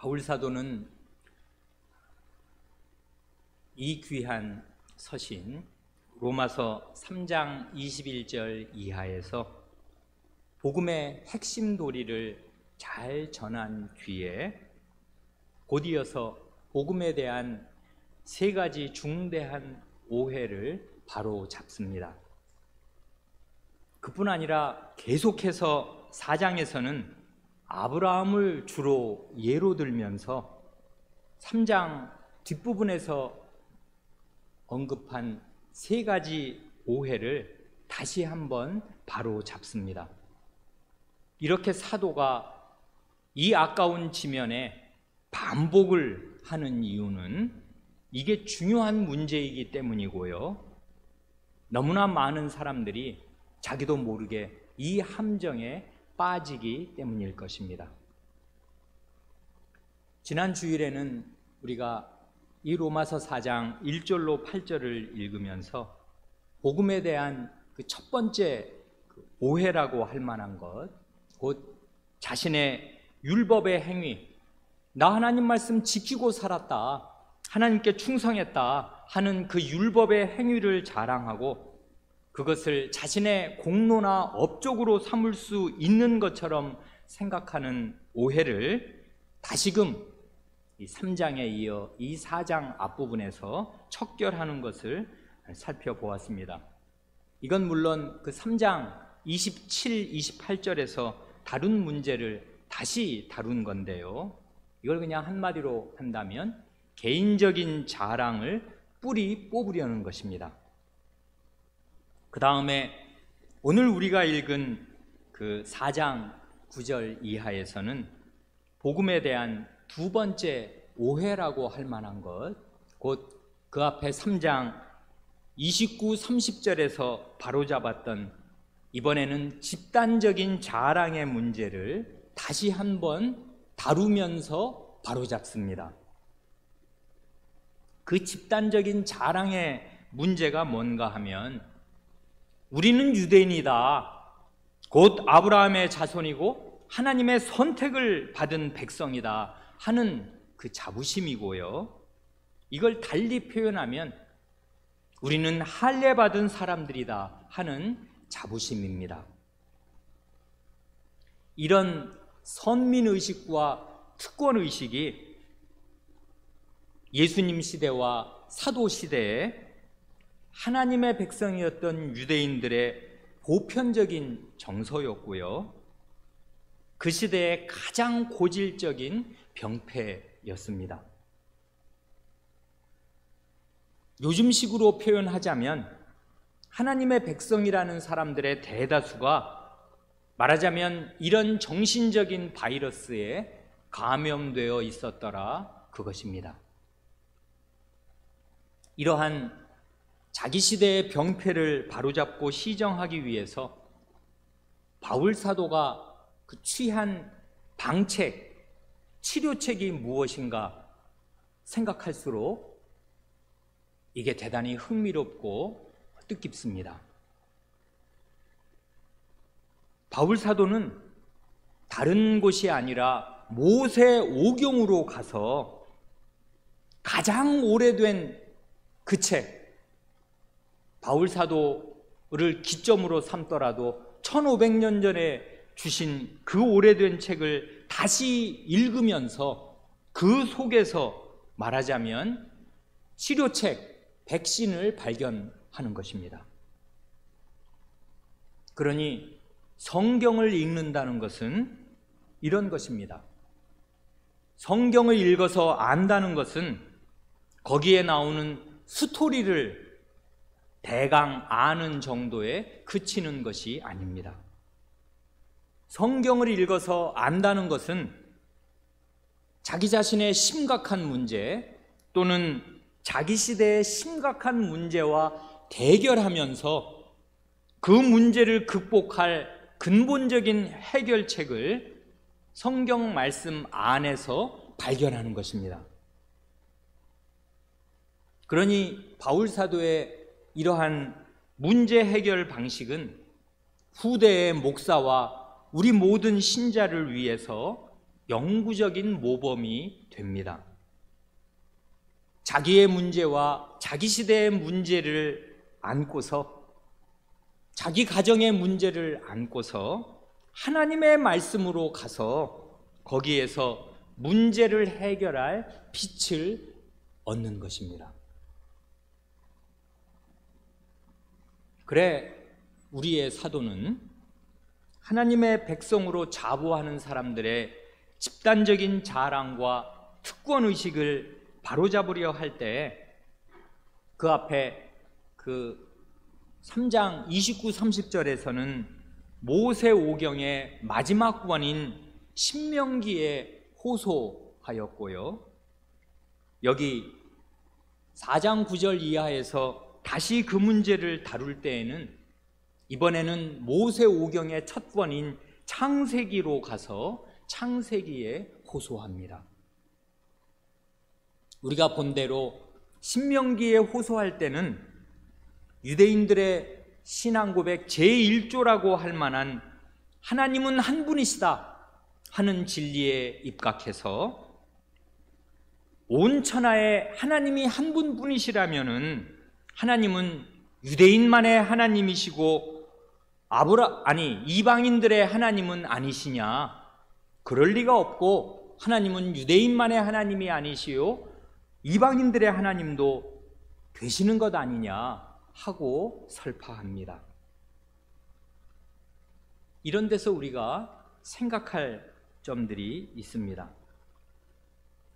바울 사도는 이 귀한 서신 로마서 3장 21절 이하에서 복음의 핵심 도리를 잘 전한 뒤에 곧이어서 복음에 대한 세 가지 중대한 오해를 바로 잡습니다. 그뿐 아니라 계속해서 4장에서는 아브라함을 주로 예로 들면서 3장 뒷부분에서 언급한 세 가지 오해를 다시 한번 바로 잡습니다. 이렇게 사도가 이 아까운 지면에 반복을 하는 이유는 이게 중요한 문제이기 때문이고요. 너무나 많은 사람들이 자기도 모르게 이 함정에 빠지기 때문일 것입니다. 지난 주일에는 우리가 이 로마서 4장 1절로 8절을 읽으면서 복음에 대한 그 첫 번째 오해라고 할 만한 것, 곧 자신의 율법의 행위, 나 하나님 말씀 지키고 살았다, 하나님께 충성했다 하는 그 율법의 행위를 자랑하고 그것을 자신의 공로나 업적으로 삼을 수 있는 것처럼 생각하는 오해를 다시금 이 3장에 이어 이 4장 앞부분에서 척결하는 것을 살펴보았습니다. 이건 물론 그 3장 27, 28절에서 다룬 문제를 다시 다룬 건데요. 이걸 그냥 한마디로 한다면 개인적인 자랑을 뿌리 뽑으려는 것입니다. 그 다음에 오늘 우리가 읽은 그 4장 9절 이하에서는 복음에 대한 두 번째 오해라고 할 만한 것, 곧 그 앞에 3장 29, 30절에서 바로잡았던 이번에는 집단적인 자랑의 문제를 다시 한번 다루면서 바로잡습니다. 그 집단적인 자랑의 문제가 뭔가 하면 우리는 유대인이다, 곧 아브라함의 자손이고 하나님의 선택을 받은 백성이다 하는 그 자부심이고요. 이걸 달리 표현하면 우리는 할례 받은 사람들이다 하는 자부심입니다. 이런 선민의식과 특권의식이 예수님 시대와 사도 시대에 하나님의 백성이었던 유대인들의 보편적인 정서였고요. 그 시대의 가장 고질적인 병폐였습니다. 요즘식으로 표현하자면 하나님의 백성이라는 사람들의 대다수가 말하자면 이런 정신적인 바이러스에 감염되어 있었더라 그것입니다. 이러한 자기 시대의 병폐를 바로잡고 시정하기 위해서 바울 사도가 그 취한 방책, 치료책이 무엇인가 생각할수록 이게 대단히 흥미롭고 뜻깊습니다. 바울 사도는 다른 곳이 아니라 모세 오경으로 가서 가장 오래된 그 책, 바울 사도를 기점으로 삼더라도 1500년 전에 주신 그 오래된 책을 다시 읽으면서 그 속에서 말하자면 치료책, 백신을 발견하는 것입니다. 그러니 성경을 읽는다는 것은 이런 것입니다. 성경을 읽어서 안다는 것은 거기에 나오는 스토리를 대강 아는 정도에 그치는 것이 아닙니다. 성경을 읽어서 안다는 것은 자기 자신의 심각한 문제 또는 자기 시대의 심각한 문제와 대결하면서 그 문제를 극복할 근본적인 해결책을 성경 말씀 안에서 발견하는 것입니다. 그러니 바울 사도의 이러한 문제 해결 방식은 후대의 목사와 우리 모든 신자를 위해서 영구적인 모범이 됩니다. 자기의 문제와 자기 시대의 문제를 안고서, 자기 가정의 문제를 안고서 하나님의 말씀으로 가서 거기에서 문제를 해결할 빛을 얻는 것입니다. 그래, 우리의 사도는 하나님의 백성으로 자부하는 사람들의 집단적인 자랑과 특권의식을 바로잡으려 할 때 그 앞에 그 3장 29, 30절에서는 모세오경의 마지막 권인 신명기에 호소하였고요, 여기 4장 9절 이하에서 다시 그 문제를 다룰 때에는 이번에는 모세오경의 첫 권인 창세기로 가서 창세기에 호소합니다. 우리가 본 대로 신명기에 호소할 때는 유대인들의 신앙 고백 제1조라고 할 만한 하나님은 한 분이시다 하는 진리에 입각해서 온 천하에 하나님이 한 분뿐이시라면은 하나님은 유대인만의 하나님이시고 이방인들의 하나님은 아니시냐? 그럴 리가 없고 하나님은 유대인만의 하나님이 아니시요 이방인들의 하나님도 되시는 것 아니냐 하고 설파합니다. 이런 데서 우리가 생각할 점들이 있습니다.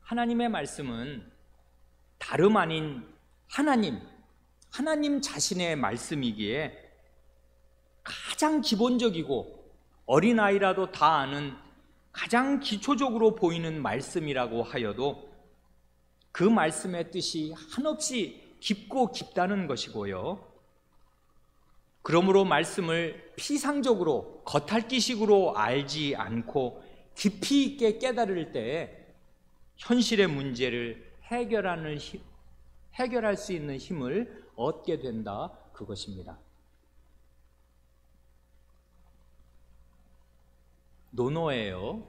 하나님의 말씀은 다름 아닌 하나님 자신의 말씀이기에 가장 기본적이고 어린아이라도 다 아는 가장 기초적으로 보이는 말씀이라고 하여도 그 말씀의 뜻이 한없이 깊고 깊다는 것이고요, 그러므로 말씀을 피상적으로 겉핥기식으로 알지 않고 깊이 있게 깨달을 때 현실의 문제를 해결할 수 있는 힘을 얻게 된다, 그것입니다. 논어예요.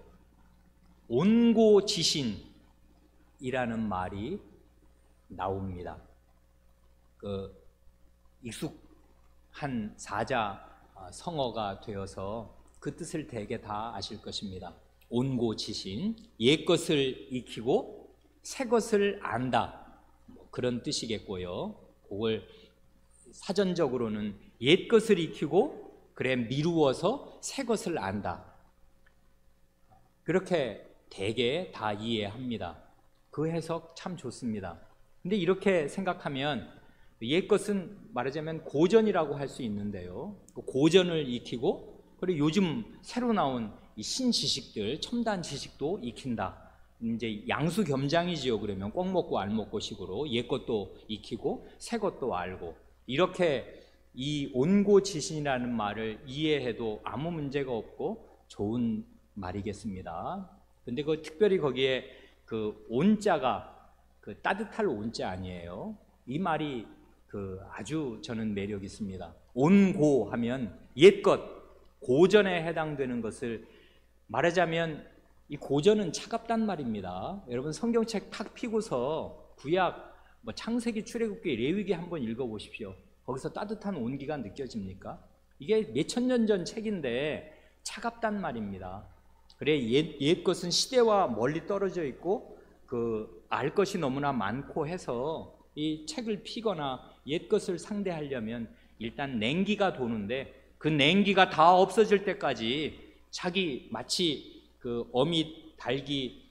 온고지신이라는 말이 나옵니다. 익숙한 사자 성어가 되어서 그 뜻을 대개 다 아실 것입니다. 온고지신, 옛 것을 익히고 새 것을 안다, 그런 뜻이겠고요. 그걸 사전적으로는 옛 것을 익히고 그래 미루어서 새 것을 안다, 그렇게 대개 다 이해합니다. 그 해석 참 좋습니다. 근데 이렇게 생각하면 옛 것은 말하자면 고전이라고 할 수 있는데요, 고전을 익히고 그리고 요즘 새로 나온 이 신지식들, 첨단 지식도 익힌다, 이제 양수겸장이지요. 그러면 꼭 먹고 알 먹고 식으로 옛 것도 익히고 새 것도 알고, 이렇게 이 온고지신이라는 말을 이해해도 아무 문제가 없고 좋은 말이겠습니다. 근데 특별히 거기에 그 온자가 그 따뜻할 온자 아니에요. 이 말이 아주 저는 매력 있습니다. 온고 하면 옛것, 고전에 해당되는 것을 말하자면 이 고전은 차갑단 말입니다. 여러분 성경책 탁 피고서 구약 창세기, 출애굽기, 레위기 한번 읽어보십시오. 거기서 따뜻한 온기가 느껴집니까? 이게 몇천 년 전 책인데 차갑단 말입니다. 그래, 옛 것은 시대와 멀리 떨어져 있고 알 것이 너무나 많고 해서 이 책을 피거나 옛 것을 상대하려면 일단 냉기가 도는데 그 냉기가 다 없어질 때까지 마치 어미 닭이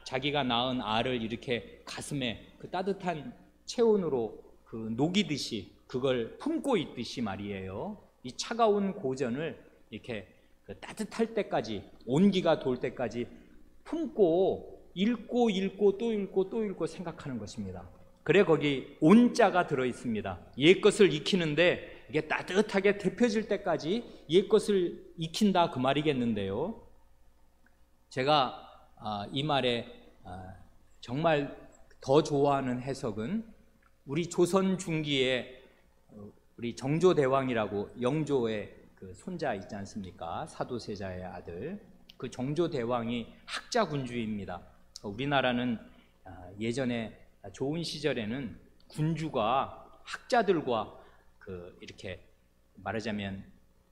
자기가 낳은 알을 이렇게 가슴에 따뜻한 체온으로 녹이듯이 그걸 품고 있듯이 말이에요. 이 차가운 고전을 이렇게 따뜻할 때까지, 온기가 돌 때까지 품고 읽고 또 읽고 생각하는 것입니다. 그래, 거기 온자가 들어있습니다. 옛 것을 익히는데 이게 따뜻하게 데펴질 때까지 옛 것을 익힌다, 그 말이겠는데요. 제가 이 말에 정말 더 좋아하는 해석은 우리 조선 중기에 우리 정조대왕이라고, 영조의 손자 있지 않습니까? 사도세자의 아들, 그 정조대왕이 학자군주입니다. 우리나라는 예전에 좋은 시절에는 군주가 학자들과 이렇게 말하자면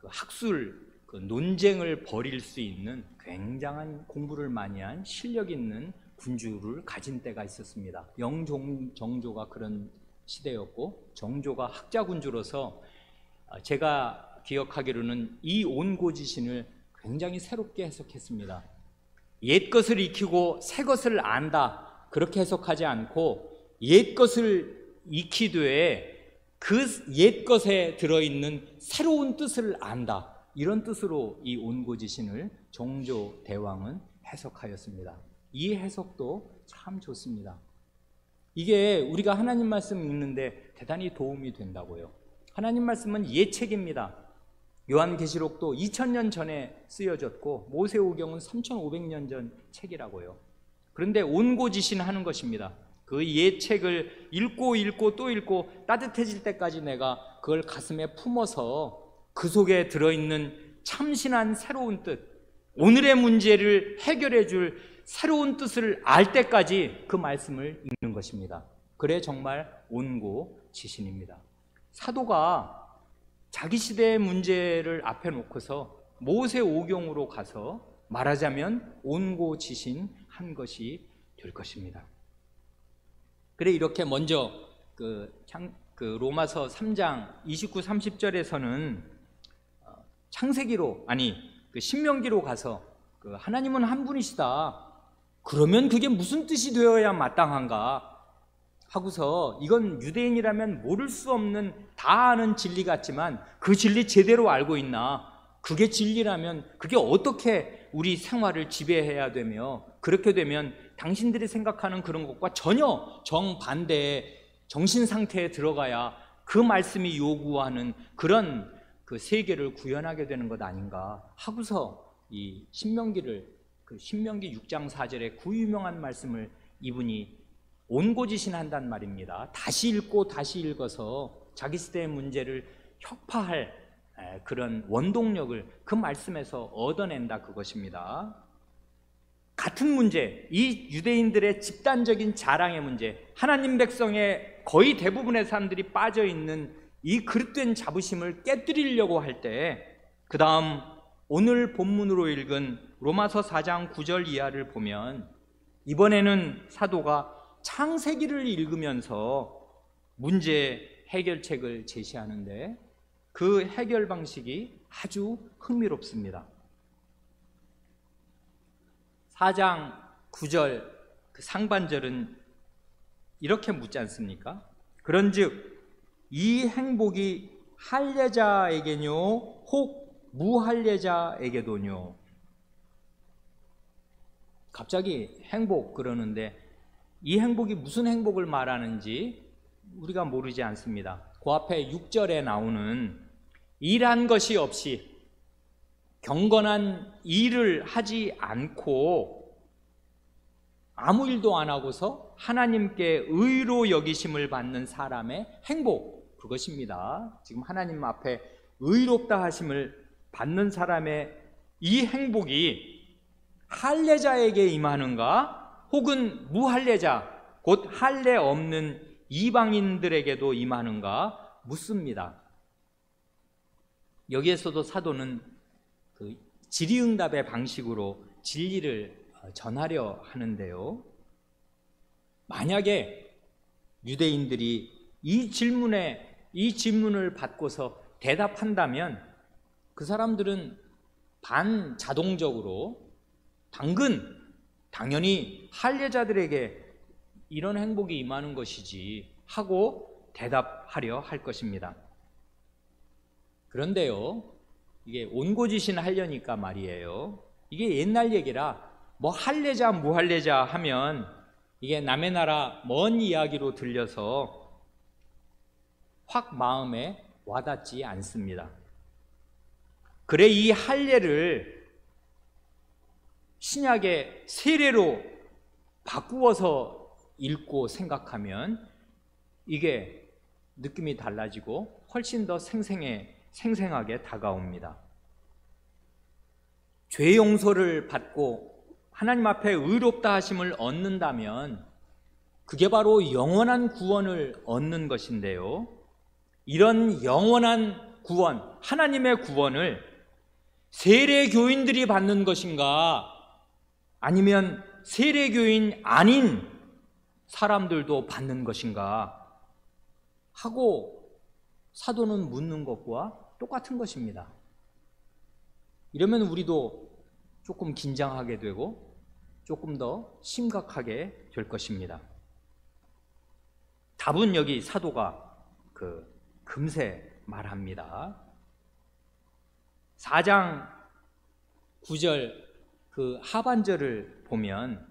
학술 논쟁을 벌일 수 있는 굉장한 공부를 많이 한 실력 있는 군주를 가진 때가 있었습니다. 정조가 그런 시대였고, 정조가 학자군주로서 제가 기억하기로는 이 온고지신을 굉장히 새롭게 해석했습니다. 옛 것을 익히고 새 것을 안다, 그렇게 해석하지 않고 옛 것을 익히되 그 옛 것에 들어있는 새로운 뜻을 안다, 이런 뜻으로 이 온고지신을 정조대왕은 해석하였습니다. 이 해석도 참 좋습니다. 이게 우리가 하나님 말씀 읽는데 대단히 도움이 된다고요. 하나님 말씀은 예책입니다. 요한계시록도 2000년 전에 쓰여졌고 모세오경은 3500년 전 책이라고요. 그런데 온고지신 하는 것입니다. 그 예책을 읽고 또 읽고 따뜻해질 때까지 내가 그걸 가슴에 품어서 그 속에 들어있는 참신한 새로운 뜻, 오늘의 문제를 해결해 줄 새로운 뜻을 알 때까지 그 말씀을 읽는 것입니다. 그래 정말 온고지신입니다. 사도가 자기 시대의 문제를 앞에 놓고서 모세오경으로 가서 말하자면 온고지신 한 것이 될 것입니다. 그래 이렇게 먼저 로마서 3장 29, 30절에서는 창세기로 신명기로 가서 하나님은 한 분이시다, 그러면 그게 무슨 뜻이 되어야 마땅한가 하고서 이건 유대인이라면 모를 수 없는 다 아는 진리 같지만 그 진리 제대로 알고 있나, 그게 진리라면 그게 어떻게 우리 생활을 지배해야 되며, 그렇게 되면 당신들이 생각하는 그런 것과 전혀 정반대의 정신상태에 들어가야 그 말씀이 요구하는 그런 그 세계를 구현하게 되는 것 아닌가 하고서 이 신명기 6장 4절의 그 유명한 말씀을 이분이 온고지신한단 말입니다. 다시 읽고 다시 읽어서 자기 시대의 문제를 혁파할 그런 원동력을 그 말씀에서 얻어낸다, 그것입니다. 같은 문제, 이 유대인들의 집단적인 자랑의 문제, 하나님 백성의 거의 대부분의 사람들이 빠져있는 이 그릇된 자부심을 깨뜨리려고 할 때, 그 다음 오늘 본문으로 읽은 로마서 4장 9절 이하를 보면 이번에는 사도가 창세기를 읽으면서 문제 해결책을 제시하는데 그 해결 방식이 아주 흥미롭습니다. 4장 9절 그 상반절은 이렇게 묻지 않습니까? 그런즉 이 행복이 할례자에게뇨 혹 무할례자에게도뇨. 갑자기 행복 그러는데 이 행복이 무슨 행복을 말하는지 우리가 모르지 않습니다. 그 앞에 6절에 나오는 일한 것이 없이 경건한 일을 하지 않고 아무 일도 안 하고서 하나님께 의로 여기심을 받는 사람의 행복, 그것입니다. 지금 하나님 앞에 의롭다 하심을 받는 사람의 이 행복이 할례자에게 임하는가 혹은 무할례자 곧 할례 없는 이방인들에게도 임하는가 묻습니다. 여기에서도 사도는 그 질의응답의 방식으로 진리를 전하려 하는데요, 만약에 유대인들이 이 질문을 받고서 대답한다면 그 사람들은 반자동적으로 당연히 할례자들에게 이런 행복이 임하는 것이지 하고 대답하려 할 것입니다. 그런데요, 이게 온고지신 하려니까 말이에요, 이게 옛날 얘기라 뭐 할례자 무할례자 하면 이게 남의 나라 먼 이야기로 들려서 확 마음에 와닿지 않습니다. 그래 이 할례를 신약의 세례로 바꾸어서 읽고 생각하면 이게 느낌이 달라지고 훨씬 더 생생하게 다가옵니다. 죄 용서를 받고 하나님 앞에 의롭다 하심을 얻는다면 그게 바로 영원한 구원을 얻는 것인데요, 이런 영원한 구원, 하나님의 구원을 세례교인들이 받는 것인가, 아니면 세례교인 아닌 사람들도 받는 것인가 하고 사도는 묻는 것과 똑같은 것입니다. 이러면 우리도 조금 긴장하게 되고 조금 더 심각하게 될 것입니다. 답은 여기 사도가 금세 말합니다. 4장 9절 하반절을 보면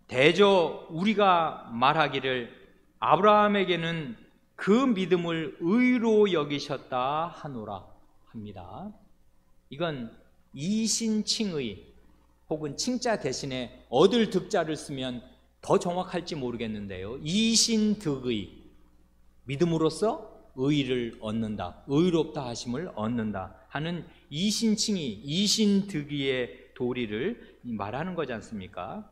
대저 우리가 말하기를 아브라함에게는 그 믿음을 의로 여기셨다 하노라 합니다. 이건 이신칭의 혹은 칭자 대신에 얻을 득자를 쓰면 더 정확할지 모르겠는데요, 이신득의, 믿음으로써 의를 얻는다, 의롭다 하심을 얻는다 하는 이신칭의, 이신득의의 도리를 말하는 거지 않습니까?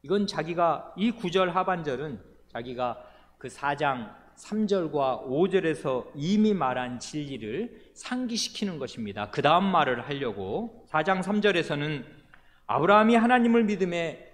이건 자기가 이 9절 하반절은 자기가 그 4장 3절과 5절에서 이미 말한 진리를 상기시키는 것입니다. 그 다음 말을 하려고 4장 3절에서는 아브라함이 하나님을 믿음에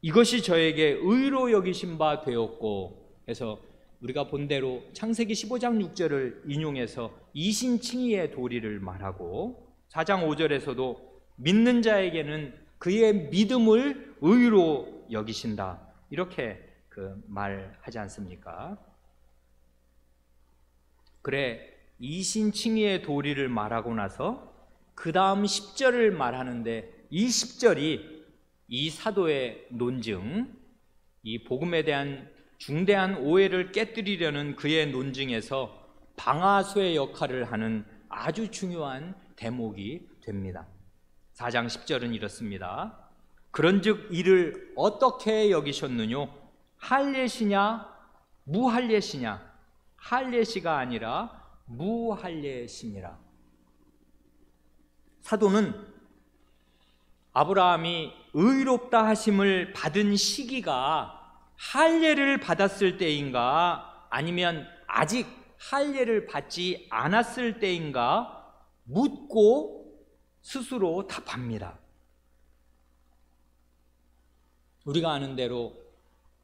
이것이 저에게 의로 여기신 바 되었고 해서 우리가 본대로 창세기 15장 6절을 인용해서 이신칭의의 도리를 말하고 4장 5절에서도 믿는 자에게는 그의 믿음을 의로 여기신다 이렇게 말하지 않습니까? 그래, 이신칭의의 도리를 말하고 나서 그 다음 10절을 말하는데 이 10절이 이 사도의 논증, 이 복음에 대한 중대한 오해를 깨뜨리려는 그의 논증에서 방아쇠의 역할을 하는 아주 중요한 대목이 됩니다. 4장 10절은 이렇습니다. 그런즉 이를 어떻게 여기셨느뇨? 할례시냐 무할례시냐? 할례시가 아니라 무할례시니라. 사도는 아브라함이 의롭다 하심을 받은 시기가 할례를 받았을 때인가 아니면 아직 할례를 받지 않았을 때인가 묻고 스스로 답합니다. 우리가 아는 대로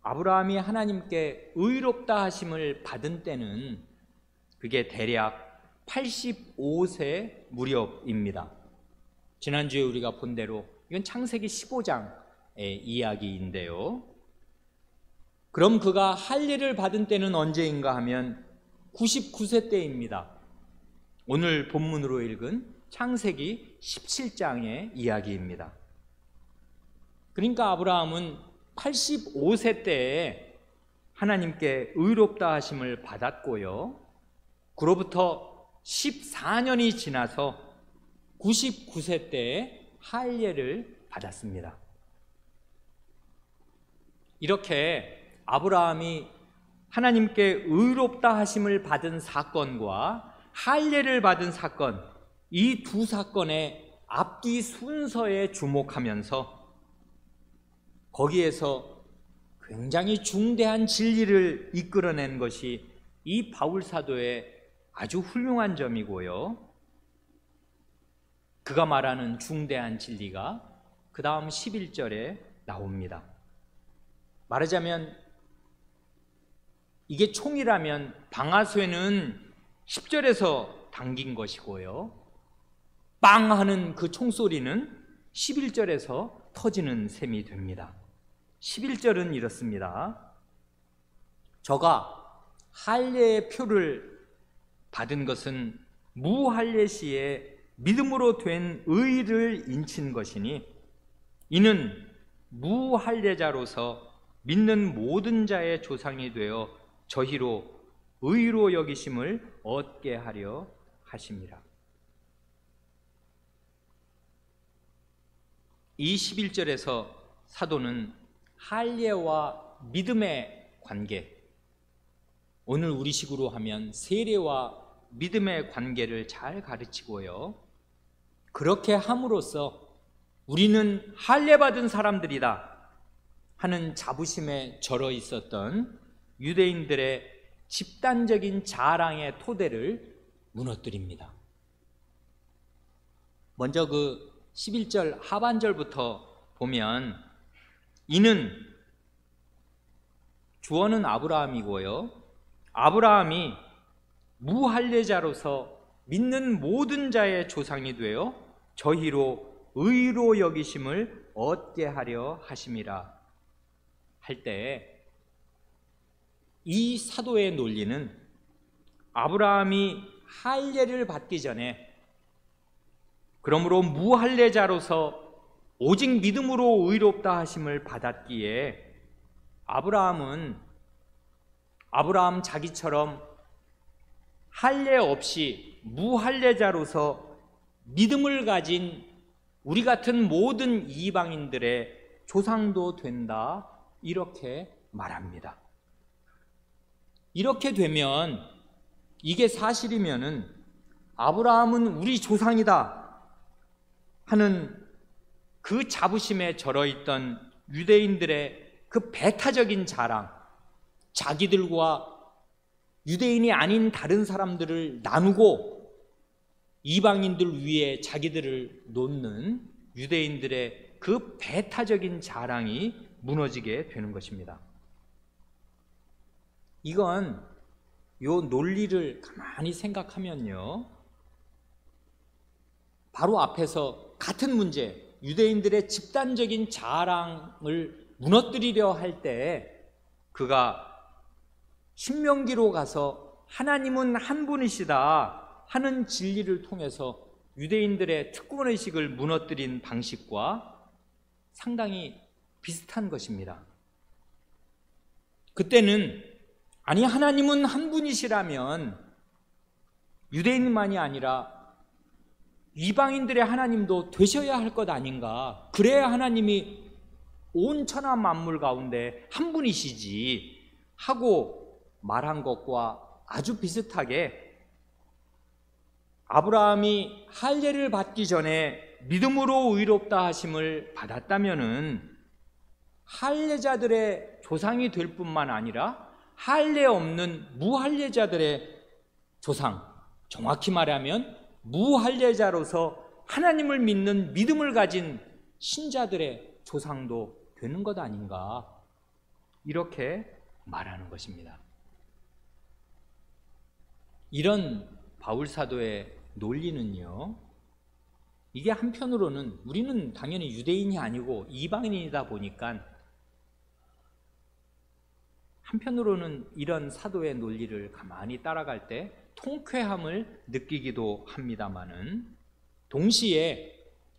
아브라함이 하나님께 의롭다 하심을 받은 때는 그게 대략 85세 무렵입니다. 지난주에 우리가 본 대로 이건 창세기 15장의 이야기인데요. 그럼 그가 할례를 받은 때는 언제인가 하면 99세 때입니다. 오늘 본문으로 읽은 창세기 17장의 이야기입니다. 그러니까 아브라함은 85세 때에 하나님께 의롭다 하심을 받았고요. 그로부터 14년이 지나서 99세 때에 할례를 받았습니다. 이렇게 아브라함이 하나님께 의롭다 하심을 받은 사건과 할례를 받은 사건, 이 두 사건의 앞뒤 순서에 주목하면서 거기에서 굉장히 중대한 진리를 이끌어낸 것이 이 바울 사도의 아주 훌륭한 점이고요. 그가 말하는 중대한 진리가 그 다음 11절에 나옵니다. 말하자면 이게 총이라면 방아쇠는 10절에서 당긴 것이고요, 빵 하는 그 총소리는 11절에서 터지는 셈이 됩니다. 11절은 이렇습니다. 저가 할례의 표를 받은 것은 무할례 시에 믿음으로 된 의를 인친 것이니 이는 무할례자로서 믿는 모든 자의 조상이 되어 저희로 의로 여기심을 얻게 하려 하심이라. 이 11절에서 사도는 할례와 믿음의 관계, 오늘 우리식으로 하면 세례와 믿음의 관계를 잘 가르치고요, 그렇게 함으로써 우리는 할례받은 사람들이다 하는 자부심에 절어 있었던 유대인들의 집단적인 자랑의 토대를 무너뜨립니다. 먼저 그 11절 하반절부터 보면 이는 주어는 아브라함이고요. 아브라함이 무할례자로서 믿는 모든 자의 조상이 되어 저희로 의로 여기심을 얻게 하려 하심이라 할 때 이 사도의 논리는 아브라함이 할례를 받기 전에 그러므로 무할례자로서 오직 믿음으로 의롭다 하심을 받았기에 아브라함 자기처럼 할례 없이 무할례자로서 믿음을 가진 우리 같은 모든 이방인들의 조상도 된다 이렇게 말합니다. 이렇게 되면 이게 사실이면은 아브라함은 우리 조상이다 하는 그 자부심에 절어있던 유대인들의 그 배타적인 자랑, 자기들과 유대인이 아닌 다른 사람들을 나누고 이방인들 위에 자기들을 놓는 유대인들의 그 배타적인 자랑이 무너지게 되는 것입니다. 이건 요 논리를 가만히 생각하면요, 바로 앞에서 같은 문제, 유대인들의 집단적인 자랑을 무너뜨리려 할 때 그가 신명기로 가서 하나님은 한 분이시다 하는 진리를 통해서 유대인들의 특권의식을 무너뜨린 방식과 상당히 비슷한 것입니다. 그때는 아니 하나님은 한 분이시라면 유대인만이 아니라 이방인들의 하나님도 되셔야 할 것 아닌가, 그래야 하나님이 온 천하 만물 가운데 한 분이시지 하고 말한 것과 아주 비슷하게 아브라함이 할례를 받기 전에 믿음으로 의롭다 하심을 받았다면은 할례자들의 조상이 될 뿐만 아니라 할례 없는 무할례자들의 조상, 정확히 말하면 무할례자로서 하나님을 믿는 믿음을 가진 신자들의 조상도 되는 것 아닌가, 이렇게 말하는 것입니다. 이런 바울 사도의 논리는요, 이게 한편으로는 우리는 당연히 유대인이 아니고 이방인이다 보니까 한편으로는 이런 사도의 논리를 가만히 따라갈 때 통쾌함을 느끼기도 합니다마는, 동시에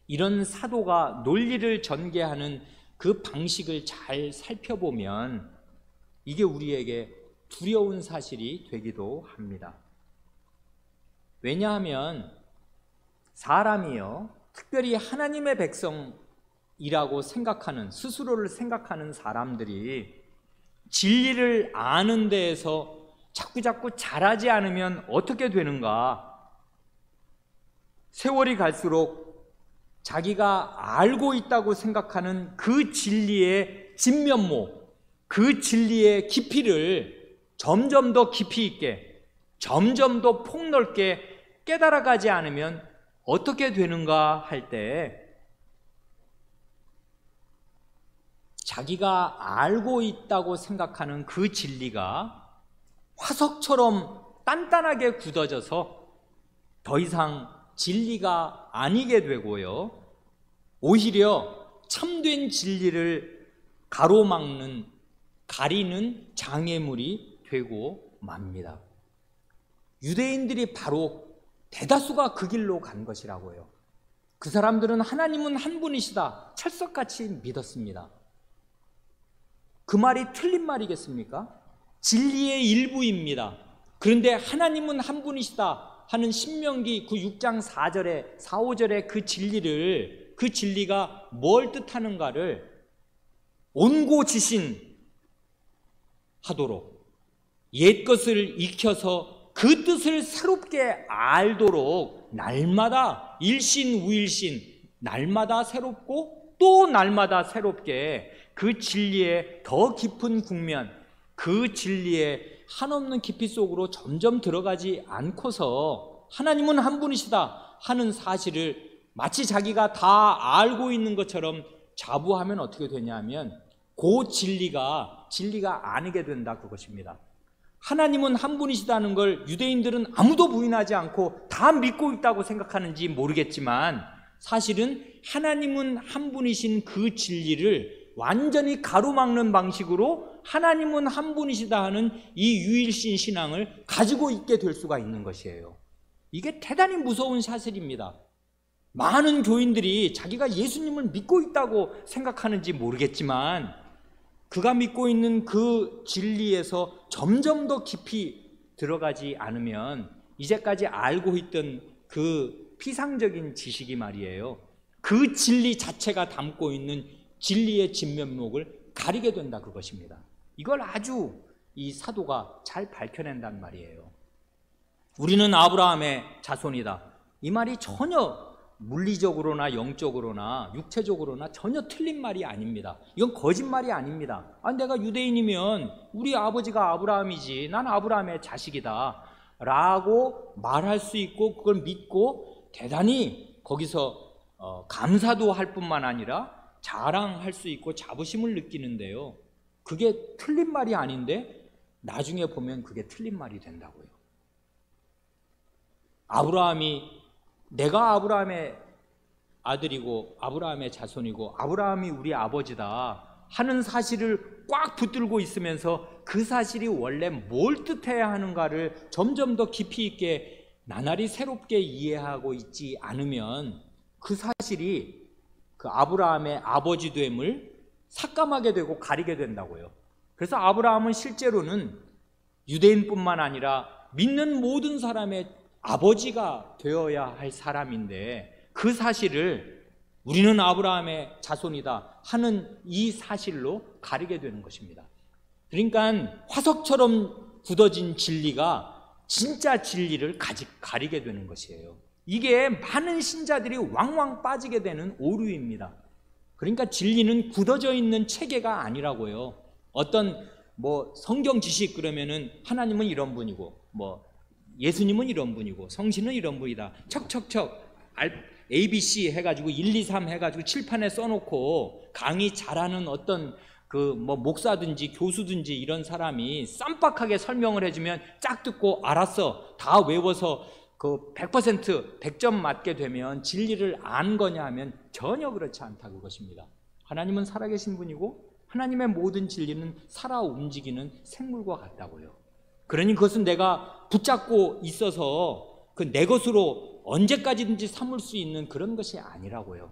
이런 사도가 논리를 전개하는 그 방식을 잘 살펴보면 이게 우리에게 두려운 사실이 되기도 합니다. 왜냐하면 사람이요, 특별히 하나님의 백성이라고 생각하는, 스스로를 생각하는 사람들이 진리를 아는 데에서 자꾸 잘하지 않으면 어떻게 되는가? 세월이 갈수록 자기가 알고 있다고 생각하는 그 진리의 진면모, 그 진리의 깊이를 점점 더 깊이 있게, 점점 더 폭넓게 깨달아가지 않으면 어떻게 되는가 할 때, 자기가 알고 있다고 생각하는 그 진리가 화석처럼 단단하게 굳어져서 더 이상 진리가 아니게 되고요, 오히려 참된 진리를 가로막는, 가리는 장애물이 되고 맙니다. 유대인들이 바로 대다수가 그 길로 간 것이라고요. 그 사람들은 하나님은 한 분이시다 철석같이 믿었습니다. 그 말이 틀린 말이겠습니까? 진리의 일부입니다. 그런데 하나님은 한 분이시다 하는 신명기 그 6장 4절에 4, 5절의 그 진리를, 그 진리가 뭘 뜻하는가를 온고지신 하도록, 옛것을 익혀서 그 뜻을 새롭게 알도록 날마다 일신우일신 날마다 새롭고 또 날마다 새롭게 그 진리의 더 깊은 국면, 그 진리의 한없는 깊이 속으로 점점 들어가지 않고서 하나님은 한 분이시다 하는 사실을 마치 자기가 다 알고 있는 것처럼 자부하면 어떻게 되냐면 그 진리가 아니게 된다, 그것입니다. 하나님은 한 분이시다는 걸 유대인들은 아무도 부인하지 않고 다 믿고 있다고 생각하는지 모르겠지만 사실은 하나님은 한 분이신 그 진리를 완전히 가로막는 방식으로 하나님은 한 분이시다 하는 이 유일신 신앙을 가지고 있게 될 수가 있는 것이에요. 이게 대단히 무서운 사실입니다. 많은 교인들이 자기가 예수님을 믿고 있다고 생각하는지 모르겠지만 그가 믿고 있는 그 진리에서 점점 더 깊이 들어가지 않으면 이제까지 알고 있던 그 피상적인 지식이 말이에요, 그 진리 자체가 담고 있는 진리의 진면목을 가리게 된다, 그것입니다. 이걸 아주 이 사도가 잘 밝혀낸단 말이에요. 우리는 아브라함의 자손이다. 이 말이 전혀 물리적으로나 영적으로나 육체적으로나 전혀 틀린 말이 아닙니다. 이건 거짓말이 아닙니다. 내가 유대인이면 우리 아버지가 아브라함이지, 난 아브라함의 자식이다 라고 말할 수 있고 그걸 믿고 대단히 거기서 감사도 할 뿐만 아니라 자랑할 수 있고 자부심을 느끼는데요, 그게 틀린 말이 아닌데 나중에 보면 그게 틀린 말이 된다고요. 내가 아브라함의 아들이고 아브라함의 자손이고 아브라함이 우리 아버지다 하는 사실을 꽉 붙들고 있으면서 그 사실이 원래 뭘 뜻해야 하는가를 점점 더 깊이 있게 나날이 새롭게 이해하고 있지 않으면 그 사실이 그 아브라함의 아버지됨을 삭감하게 되고 가리게 된다고요. 그래서 아브라함은 실제로는 유대인뿐만 아니라 믿는 모든 사람의 아버지가 되어야 할 사람인데 그 사실을 우리는 아브라함의 자손이다 하는 이 사실로 가리게 되는 것입니다. 그러니까 화석처럼 굳어진 진리가 진짜 진리를 가리게 되는 것이에요. 이게 많은 신자들이 왕왕 빠지게 되는 오류입니다. 그러니까 진리는 굳어져 있는 체계가 아니라고요. 어떤 성경 지식 그러면은 하나님은 이런 분이고 예수님은 이런 분이고 성신은 이런 분이다. 척척척 ABC 해가지고 1, 2, 3 해가지고 칠판에 써놓고 강의 잘하는 어떤 목사든지 교수든지 이런 사람이 쌈박하게 설명을 해주면 짝 듣고 알았어 다 외워서 100% 100점 맞게 되면 진리를 안 거냐 하면 전혀 그렇지 않다, 그것입니다. 하나님은 살아계신 분이고 하나님의 모든 진리는 살아 움직이는 생물과 같다고요. 그러니 그것은 내가 붙잡고 있어서 내 것으로 언제까지든지 삼을 수 있는 그런 것이 아니라고요.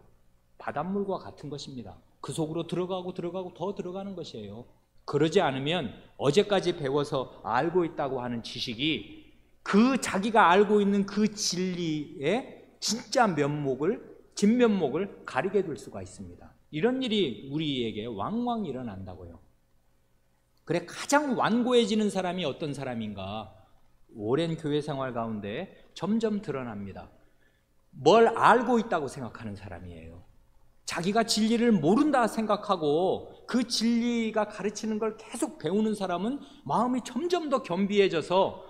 바닷물과 같은 것입니다. 그 속으로 들어가고 더 들어가는 것이에요. 그러지 않으면 어제까지 배워서 알고 있다고 하는 지식이 그 자기가 알고 있는 그 진리의 진짜 진면목을 가리게 될 수가 있습니다. 이런 일이 우리에게 왕왕 일어난다고요. 그래, 가장 완고해지는 사람이 어떤 사람인가? 오랜 교회 생활 가운데 점점 드러납니다. 뭘 알고 있다고 생각하는 사람이에요. 자기가 진리를 모른다 생각하고 그 진리가 가르치는 걸 계속 배우는 사람은 마음이 점점 더 겸비해져서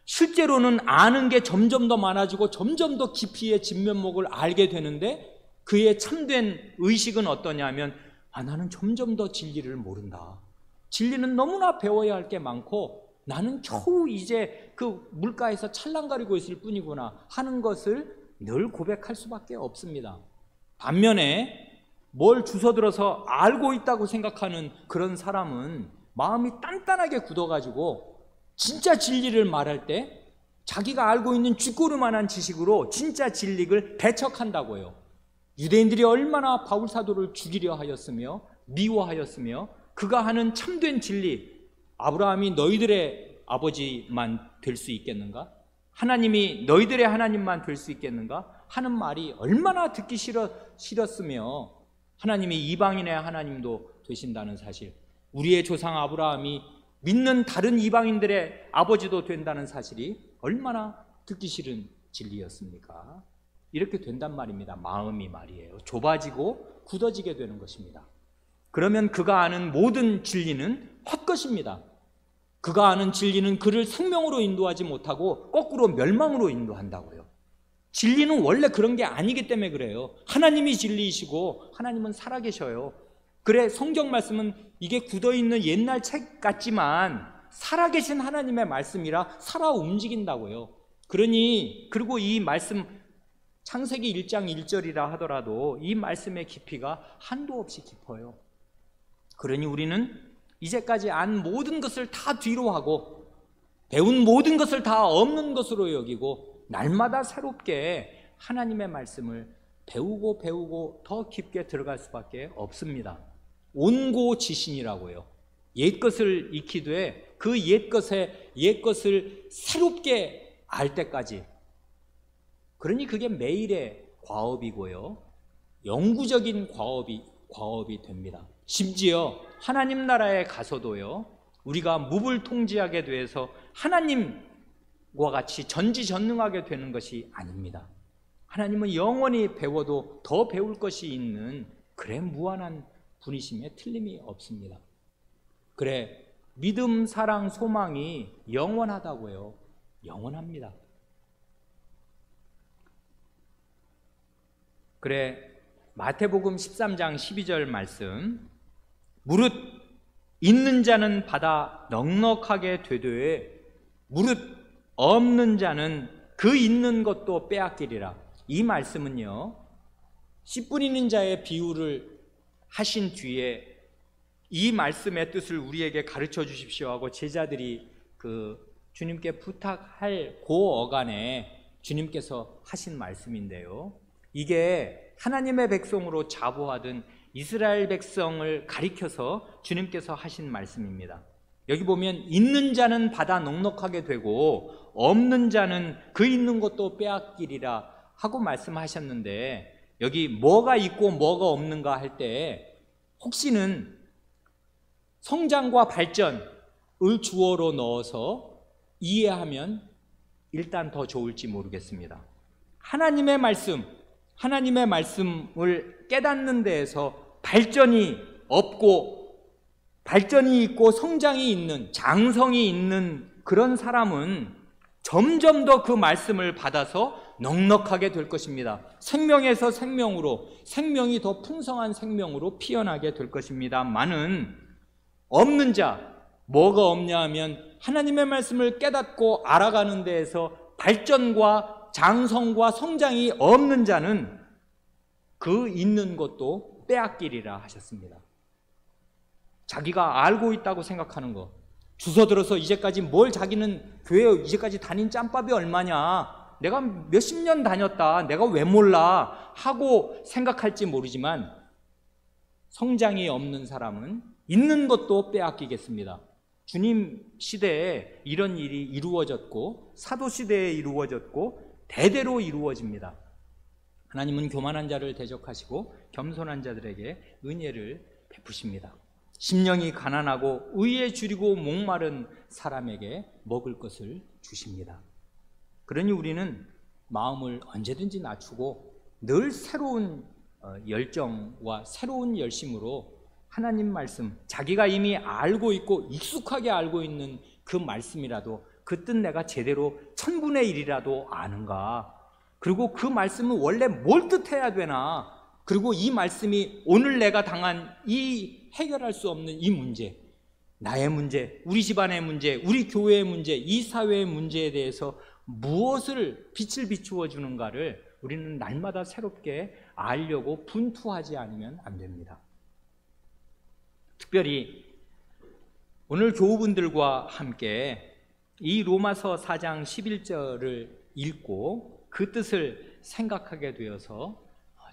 실제로는 아는 게 점점 더 많아지고 점점 더 깊이의 진면목을 알게 되는데 그의 참된 의식은 어떠냐면 나는 점점 더 진리를 모른다. 진리는 너무나 배워야 할 게 많고 나는 겨우 이제 그 물가에서 찰랑거리고 있을 뿐이구나 하는 것을 늘 고백할 수밖에 없습니다. 반면에 뭘 주워들어서 알고 있다고 생각하는 그런 사람은 마음이 단단하게 굳어가지고 진짜 진리를 말할 때 자기가 알고 있는 쥐꼬리만한 지식으로 진짜 진리를 배척한다고요. 유대인들이 얼마나 바울 사도를 죽이려 하였으며 미워하였으며 그가 하는 참된 진리, 아브라함이 너희들의 아버지만 될 수 있겠는가? 하나님이 너희들의 하나님만 될 수 있겠는가? 하는 말이 얼마나 듣기 싫었으며 하나님이 이방인의 하나님도 되신다는 사실, 우리의 조상 아브라함이 믿는 다른 이방인들의 아버지도 된다는 사실이 얼마나 듣기 싫은 진리였습니까? 이렇게 된단 말입니다. 마음이 말이에요. 좁아지고 굳어지게 되는 것입니다. 그러면 그가 아는 모든 진리는 헛것입니다. 그가 아는 진리는 그를 생명으로 인도하지 못하고 거꾸로 멸망으로 인도한다고요. 진리는 원래 그런 게 아니기 때문에 그래요. 하나님이 진리이시고 하나님은 살아계셔요. 그래, 성경 말씀은 이게 굳어있는 옛날 책 같지만 살아계신 하나님의 말씀이라 살아 움직인다고요. 그리고 이 말씀, 창세기 1장 1절이라 하더라도 이 말씀의 깊이가 한도 없이 깊어요. 그러니 우리는 이제까지 안 모든 것을 다 뒤로 하고 배운 모든 것을 다 없는 것으로 여기고 날마다 새롭게 하나님의 말씀을 배우고 더 깊게 들어갈 수밖에 없습니다. 온고지신이라고요. 옛것을 익히되 그 옛것을 새롭게 알 때까지. 그러니 그게 매일의 과업이고요. 영구적인 과업이 됩니다. 심지어 하나님 나라에 가서도요, 우리가 무불통지하게 돼서 하나님과 같이 전지전능하게 되는 것이 아닙니다. 하나님은 영원히 배워도 더 배울 것이 있는 그래 무한한 분이심에 틀림이 없습니다. 그래, 믿음, 사랑, 소망이 영원하다고요. 영원합니다. 그래, 마태복음 13장 12절 말씀, 무릇 있는 자는 받아 넉넉하게 되되 무릇 없는 자는 그 있는 것도 빼앗기리라. 이 말씀은요, 씨 뿌리는 자의 비유를 하신 뒤에 이 말씀의 뜻을 우리에게 가르쳐 주십시오 하고 제자들이 주님께 부탁할 그 어간에 주님께서 하신 말씀인데요, 이게 하나님의 백성으로 자부하던 이스라엘 백성을 가리켜서 주님께서 하신 말씀입니다. 여기 보면 있는 자는 받아 넉넉하게 되고 없는 자는 그 있는 것도 빼앗기리라 하고 말씀하셨는데, 여기 뭐가 있고 뭐가 없는가 할 때 혹시는 성장과 발전을 주어로 넣어서 이해하면 일단 더 좋을지 모르겠습니다. 하나님의 말씀을 깨닫는 데에서 발전이 있고 성장이 있는, 장성이 있는 그런 사람은 점점 더 그 말씀을 받아서 넉넉하게 될 것입니다. 생명에서 생명으로, 생명이 더 풍성한 생명으로 피어나게 될 것입니다만은 없는 자, 뭐가 없냐 하면 하나님의 말씀을 깨닫고 알아가는 데에서 발전과 장성과 성장이 없는 자는 그 있는 것도 빼앗기리라 하셨습니다. 자기가 알고 있다고 생각하는 것, 주워들어서 이제까지 자기는 교회 이제까지 다닌 짬밥이 얼마냐, 내가 몇십 년 다녔다, 내가 왜 몰라 하고 생각할지 모르지만 성장이 없는 사람은 있는 것도 빼앗기겠습니다. 주님 시대에 이런 일이 이루어졌고 사도 시대에 이루어졌고 대대로 이루어집니다. 하나님은 교만한 자를 대적하시고 겸손한 자들에게 은혜를 베푸십니다. 심령이 가난하고 의에 줄이고 목마른 사람에게 먹을 것을 주십니다. 그러니 우리는 마음을 언제든지 낮추고 늘 새로운 열정과 새로운 열심으로 하나님 말씀, 자기가 이미 알고 있고 익숙하게 알고 있는 그 말씀이라도 그 뜻 내가 제대로 1000분의 1이라도 아는가, 그리고 그 말씀은 원래 뭘 뜻해야 되나, 그리고 이 말씀이 오늘 내가 당한 이 해결할 수 없는 이 문제, 나의 문제, 우리 집안의 문제, 우리 교회의 문제, 이 사회의 문제에 대해서 무엇을 빛을 비추어 주는가를 우리는 날마다 새롭게 알려고 분투하지 않으면 안 됩니다. 특별히 오늘 교우분들과 함께 이 로마서 4장 11절을 읽고 그 뜻을 생각하게 되어서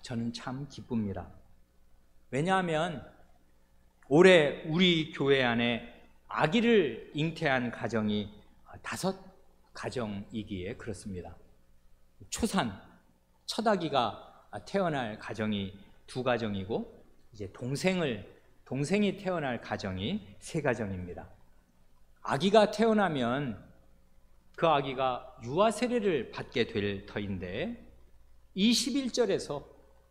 저는 참 기쁩니다. 왜냐하면 올해 우리 교회 안에 아기를 잉태한 가정이 5가정이기에 그렇습니다. 초산, 첫 아기가 태어날 가정이 2가정이고 이제 동생이 태어날 가정이 3가정입니다. 아기가 태어나면 그 아기가 유아 세례를 받게 될 터인데, 이 11절에서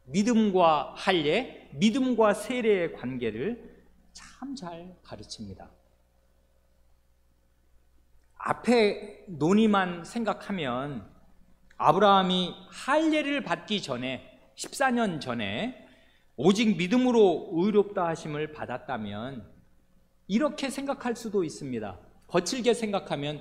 믿음과 할례, 믿음과 세례의 관계를 참 잘 가르칩니다. 앞에 논의만 생각하면 아브라함이 할례를 받기 전에 14년 전에 오직 믿음으로 의롭다 하심을 받았다면 이렇게 생각할 수도 있습니다. 거칠게 생각하면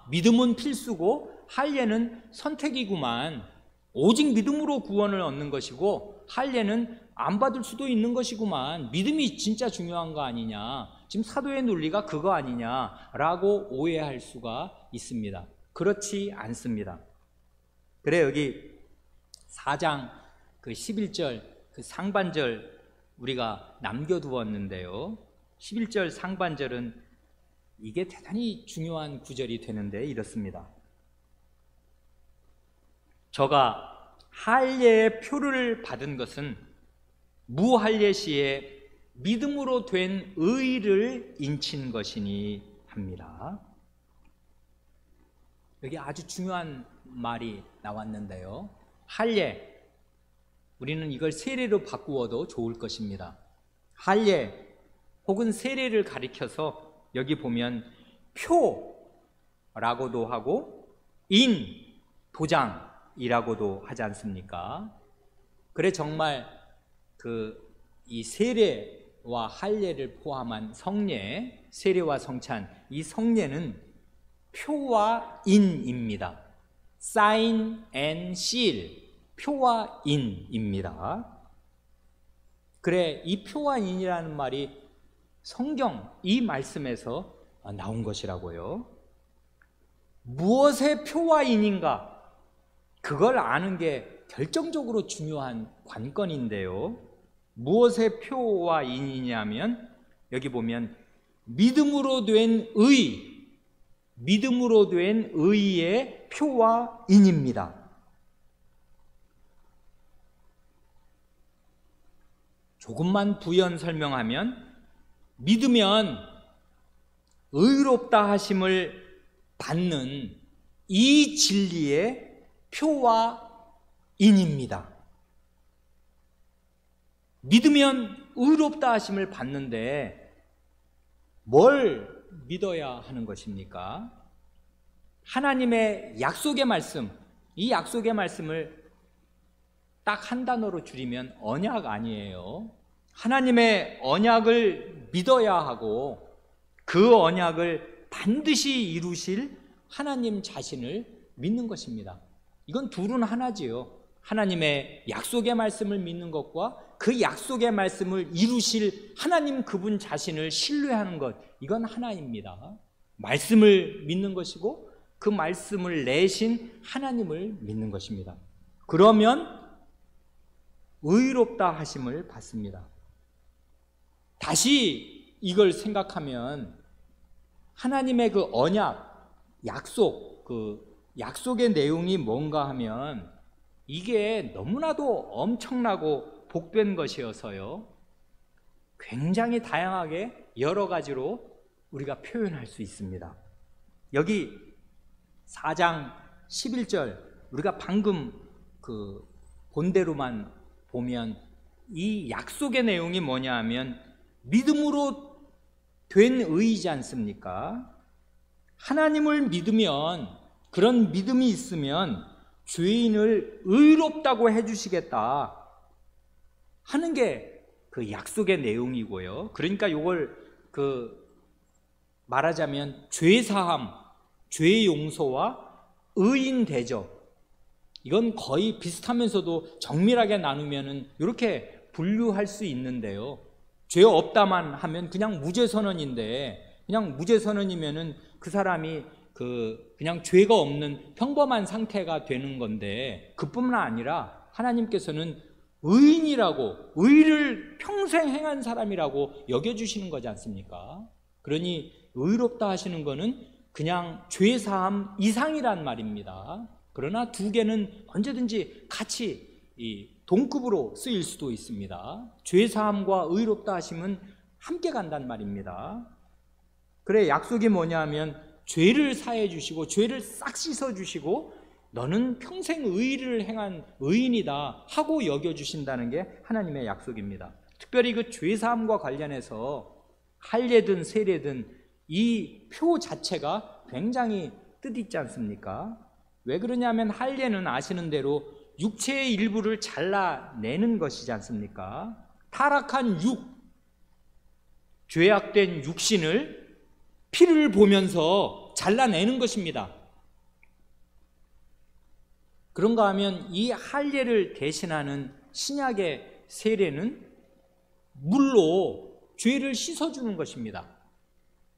믿음은 필수고 할례는 선택이구만. 오직 믿음으로 구원을 얻는 것이고 할례는 안 받을 수도 있는 것이구만. 믿음이 진짜 중요한 거 아니냐. 지금 사도의 논리가 그거 아니냐라고 오해할 수가 있습니다. 그렇지 않습니다. 그래, 여기 4장 그 11절 그 상반절 우리가 남겨두었는데요. 11절 상반절은 이게 대단히 중요한 구절이 되는데 이렇습니다. 저가 할례의 표를 받은 것은 무할례 시에 믿음으로 된 의를 인친 것이니 합니다. 여기 아주 중요한 말이 나왔는데요. 할례, 우리는 이걸 세례로 바꾸어도 좋을 것입니다. 할례 혹은 세례를 가리켜서 여기 보면 표라고도 하고 도장이라고도 하지 않습니까? 그래, 정말 이 세례와 할례를 포함한 성례, 세례와 성찬, 이 성례는 표와 인입니다. sign and seal, 표와 인입니다. 그래, 이 표와 인이라는 말이 성경 이 말씀에서 나온 것이라고요. 무엇의 표와 인인가? 그걸 아는 게 결정적으로 중요한 관건인데요. 무엇의 표와 인이냐면 여기 보면 믿음으로 된 의의 표와 인입니다. 조금만 부연 설명하면 믿으면 의롭다 하심을 받는 이 진리의 표와 인입니다. 믿으면 의롭다 하심을 받는데 뭘 믿어야 하는 것입니까? 하나님의 약속의 말씀, 이 약속의 말씀을 딱 한 단어로 줄이면 언약 아니에요. 하나님의 언약을 믿어야 하고 그 언약을 반드시 이루실 하나님 자신을 믿는 것입니다. 이건 둘은 하나지요. 하나님의 약속의 말씀을 믿는 것과 그 약속의 말씀을 이루실 하나님 그분 자신을 신뢰하는 것, 이건 하나입니다. 말씀을 믿는 것이고 그 말씀을 내신 하나님을 믿는 것입니다. 그러면 의롭다 하심을 받습니다. 다시 이걸 생각하면 하나님의 그 언약, 약속의 내용이 뭔가 하면 이게 너무나도 엄청나고 복된 것이어서요. 굉장히 다양하게 여러 가지로 우리가 표현할 수 있습니다. 여기 4장 11절 우리가 방금 그 본대로만 보면 이 약속의 내용이 뭐냐 하면 믿음으로 된 의이지 않습니까? 하나님을 믿으면, 그런 믿음이 있으면 죄인을 의롭다고 해주시겠다 하는 게 그 약속의 내용이고요. 그러니까 이걸 말하자면 죄사함, 죄 용서와 의인 대접, 이건 거의 비슷하면서도 정밀하게 나누면은 이렇게 분류할 수 있는데요. 죄 없다만 하면 그냥 무죄 선언인데, 그냥 무죄 선언이면은 그 사람이 그냥 죄가 없는 평범한 상태가 되는 건데, 그뿐만 아니라 하나님께서는 의인이라고, 의를 평생 행한 사람이라고 여겨주시는 거지 않습니까? 그러니 의롭다 하시는 거는 그냥 죄사함 이상이란 말입니다. 그러나 두 개는 언제든지 같이 동급으로 쓰일 수도 있습니다. 죄사함과 의롭다 하심은 함께 간단 말입니다. 그래, 약속이 뭐냐 하면 죄를 사해 주시고 죄를 싹 씻어 주시고 너는 평생 의를 행한 의인이다 하고 여겨 주신다는 게 하나님의 약속입니다. 특별히 그 죄 사함과 관련해서 할례든 세례든 이 표 자체가 굉장히 뜻있지 않습니까? 왜 그러냐면 할례는 아시는 대로 육체의 일부를 잘라내는 것이지 않습니까? 타락한 죄악된 육신을 피를 보면서 잘라내는 것입니다. 그런가 하면 이 할례를 대신하는 신약의 세례는 물로 죄를 씻어주는 것입니다.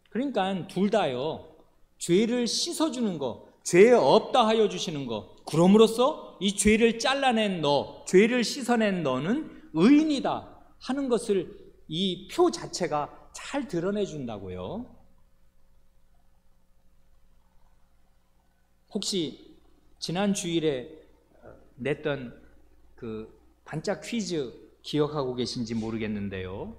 그러니까 둘 다요, 죄를 씻어주는 거, 죄 없다 하여 주시는 거, 그럼으로써 이 죄를 잘라낸 너, 죄를 씻어낸 너는 의인이다 하는 것을 이 표 자체가 잘 드러내준다고요. 혹시 지난 주일에 냈던 그 반짝 퀴즈 기억하고 계신지 모르겠는데요,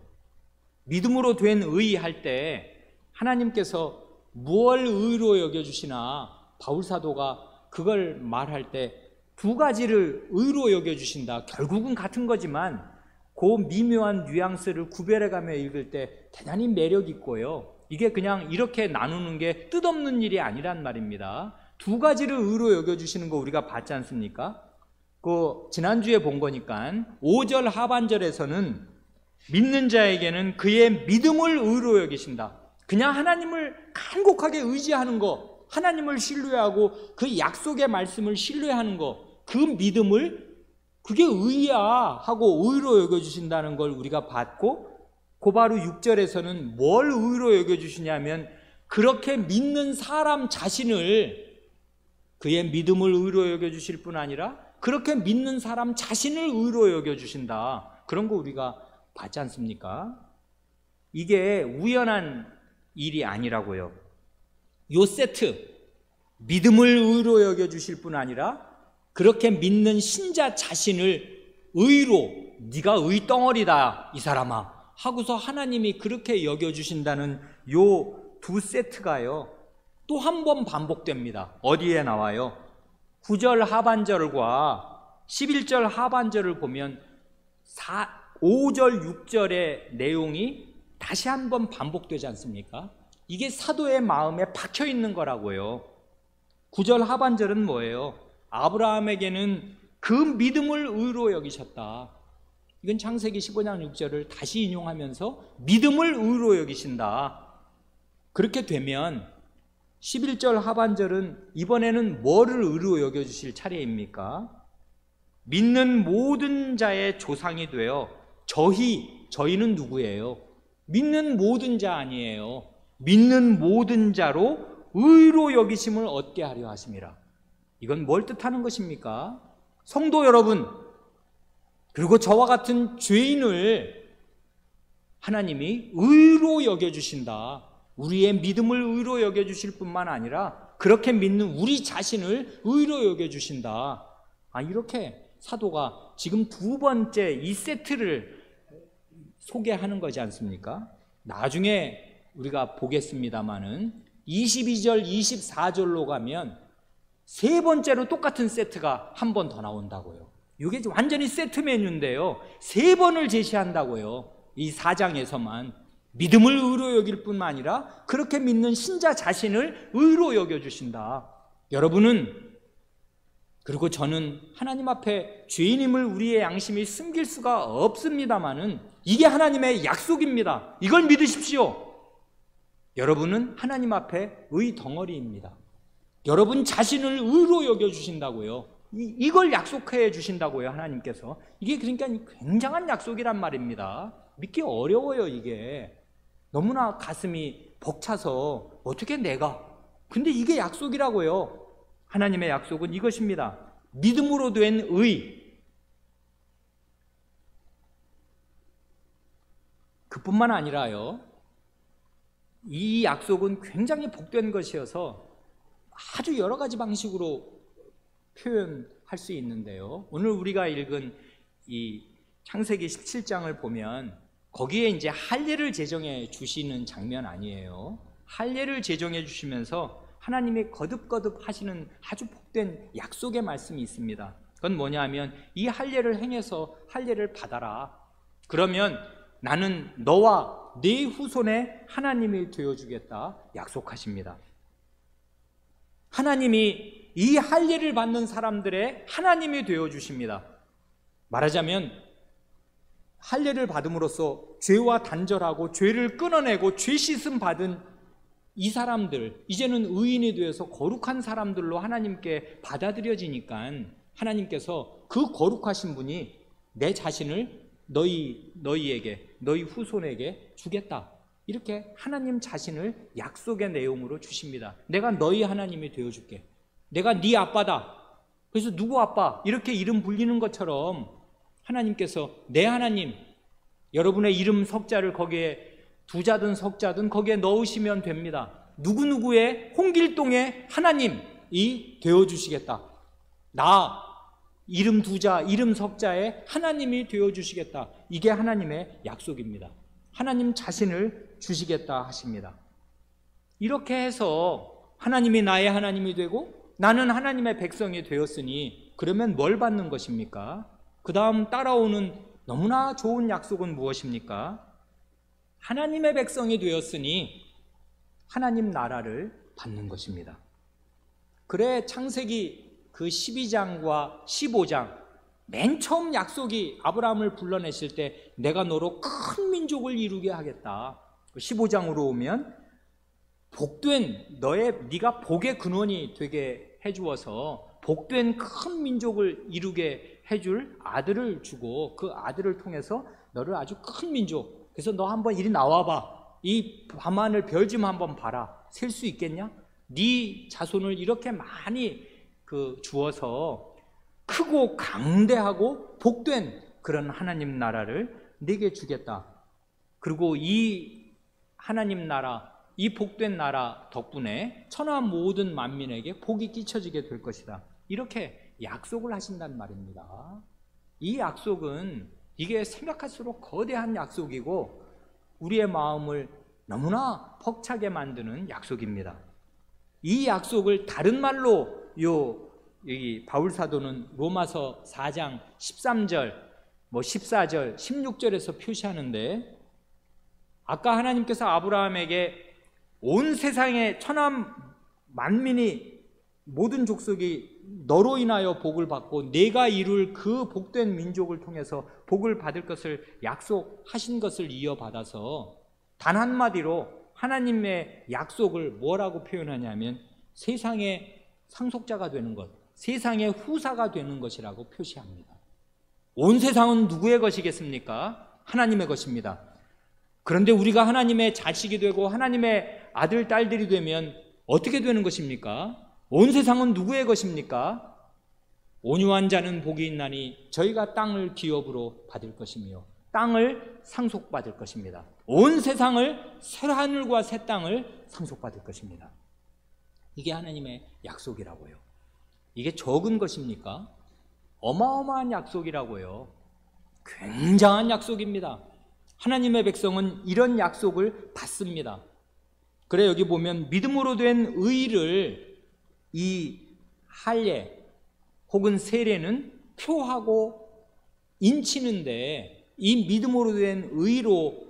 믿음으로 된 의 할 때 하나님께서 무엇을 의로 여겨주시나 바울 사도가 그걸 말할 때 두 가지를 의로 여겨주신다. 결국은 같은 거지만 그 미묘한 뉘앙스를 구별해가며 읽을 때 대단히 매력 있고요, 이게 그냥 이렇게 나누는 게 뜻없는 일이 아니란 말입니다. 두 가지를 의로 여겨주시는 거 우리가 봤지 않습니까? 그 지난주에 본 거니까 5절 하반절에서는 믿는 자에게는 그의 믿음을 의로 여기신다. 그냥 하나님을 간곡하게 의지하는 거, 하나님을 신뢰하고 그 약속의 말씀을 신뢰하는 거, 그 믿음을 그게 의야 하고 의로 여겨주신다는 걸 우리가 봤고, 곧바로 6절에서는 뭘 의로 여겨주시냐면 그렇게 믿는 사람 자신을, 그의 믿음을 의로 여겨주실 뿐 아니라 그렇게 믿는 사람 자신을 의로 여겨주신다. 그런 거 우리가 봤지 않습니까? 이게 우연한 일이 아니라고요. 요 세트, 믿음을 의로 여겨주실 뿐 아니라 그렇게 믿는 신자 자신을 의로, 네가 의덩어리다 이 사람아 하고서 하나님이 그렇게 여겨주신다는 요 두 세트가요 또 한 번 반복됩니다. 어디에 나와요? 9절 하반절과 11절 하반절을 보면 5절 6절의 내용이 다시 한 번 반복되지 않습니까? 이게 사도의 마음에 박혀 있는 거라고요. 9절 하반절은 뭐예요? 아브라함에게는 그 믿음을 의로 여기셨다. 이건 창세기 15장 6절을 다시 인용하면서 믿음을 의로 여기신다. 그렇게 되면 11절 하반절은 이번에는 뭐를 의로 여겨주실 차례입니까? 믿는 모든 자의 조상이 되어 저희는 누구예요? 믿는 모든 자 아니에요. 믿는 모든 자로 의로 여기심을 얻게 하려 하심이라. 이건 뭘 뜻하는 것입니까? 성도 여러분, 그리고 저와 같은 죄인을 하나님이 의로 여겨주신다. 우리의 믿음을 의로 여겨주실 뿐만 아니라 그렇게 믿는 우리 자신을 의로 여겨주신다. 이렇게 사도가 지금 두 번째 이 세트를 소개하는 거지 않습니까? 나중에 우리가 보겠습니다마는 22절, 24절로 가면 세 번째로 똑같은 세트가 한 번 더 나온다고요. 이게 완전히 세트 메뉴인데요, 세 번을 제시한다고요. 이 4장에서만 믿음을 의로 여길 뿐만 아니라 그렇게 믿는 신자 자신을 의로 여겨주신다. 여러분은, 그리고 저는 하나님 앞에 죄인임을 우리의 양심이 숨길 수가 없습니다마는 이게 하나님의 약속입니다. 이걸 믿으십시오. 여러분은 하나님 앞에 의 덩어리입니다. 여러분 자신을 의로 여겨주신다고요. 이걸 약속해 주신다고요, 하나님께서. 이게 그러니까 굉장한 약속이란 말입니다. 믿기 어려워요. 이게 너무나 가슴이 벅차서 어떻게 내가, 근데 이게 약속이라고요. 하나님의 약속은 이것입니다. 믿음으로 된 의. 그뿐만 아니라요, 이 약속은 굉장히 복된 것이어서 아주 여러 가지 방식으로 표현할 수 있는데요, 오늘 우리가 읽은 이 창세기 17장을 보면 거기에 이제 할례를 제정해 주시는 장면 아니에요. 할례를 제정해 주시면서 하나님이 거듭거듭 하시는 아주 복된 약속의 말씀이 있습니다. 그건 뭐냐 하면 이 할례를 행해서 할례를 받아라. 그러면 나는 너와 네 후손의 하나님이 되어주겠다 약속하십니다. 하나님이 이 할례를 받는 사람들의 하나님이 되어주십니다. 말하자면 할례를 받음으로써 죄와 단절하고 죄를 끊어내고 죄 씻음 받은 이 사람들, 이제는 의인이 되어서 거룩한 사람들로 하나님께 받아들여지니까 하나님께서 그 거룩하신 분이 내 자신을 너희에게, 너희 후손에게 주겠다. 이렇게 하나님 자신을 약속의 내용으로 주십니다. 내가 너희 하나님이 되어줄게. 내가 네 아빠다. 그래서 누구 아빠? 이렇게 이름 불리는 것처럼 하나님께서 내 하나님, 여러분의 이름 석자를 거기에 두자든 석자든 거기에 넣으시면 됩니다. 누구누구의 홍길동의 하나님이 되어주시겠다. 나 이름 두자, 이름 석자의 하나님이 되어주시겠다. 이게 하나님의 약속입니다. 하나님 자신을 주시겠다 하십니다. 이렇게 해서 하나님이 나의 하나님이 되고 나는 하나님의 백성이 되었으니 그러면 뭘 받는 것입니까? 그 다음 따라오는 너무나 좋은 약속은 무엇입니까? 하나님의 백성이 되었으니 하나님 나라를 받는 것입니다. 그래 창세기 그 12장과 15장 맨 처음 약속이 아브라함을 불러내실 때 내가 너로 큰 민족을 이루게 하겠다. 15장으로 오면 복된 네가 복의 근원이 되게 해주어서 복된 큰 민족을 이루게 해줄 아들을 주고 그 아들을 통해서 너를 아주 큰 민족, 그래서 너 한번 이리 나와봐. 이 밤하늘 별 좀 한번 봐라. 셀 수 있겠냐? 네 자손을 이렇게 많이 주어서 크고 강대하고 복된 그런 하나님 나라를 네게 주겠다. 그리고 이 하나님 나라, 이 복된 나라 덕분에 천하 모든 만민에게 복이 끼쳐지게 될 것이다. 이렇게 약속을 하신단 말입니다. 이 약속은 이게 생각할수록 거대한 약속이고 우리의 마음을 너무나 벅차게 만드는 약속입니다. 이 약속을 다른 말로 여기 바울 사도는 로마서 4장 13절, 14절, 16절에서 표시하는데 아까 하나님께서 아브라함에게 온 세상의 천하 만민이 모든 족속이 너로 인하여 복을 받고 내가 이룰 그 복된 민족을 통해서 복을 받을 것을 약속하신 것을 이어받아서 단 한마디로 하나님의 약속을 뭐라고 표현하냐면 세상의 상속자가 되는 것, 세상의 후사가 되는 것이라고 표시합니다. 온 세상은 누구의 것이겠습니까? 하나님의 것입니다. 그런데 우리가 하나님의 자식이 되고 하나님의 아들, 딸들이 되면 어떻게 되는 것입니까? 온 세상은 누구의 것입니까? 온유한 자는 복이 있나니 저희가 땅을 기업으로 받을 것이며 땅을 상속받을 것입니다. 온 세상을 새 하늘과 새 땅을 상속받을 것입니다. 이게 하나님의 약속이라고요. 이게 적은 것입니까? 어마어마한 약속이라고요. 굉장한 약속입니다. 하나님의 백성은 이런 약속을 받습니다. 그래 여기 보면 믿음으로 된 의를 이 할례 혹은 세례는 표하고 인치는데 이 믿음으로 된 의로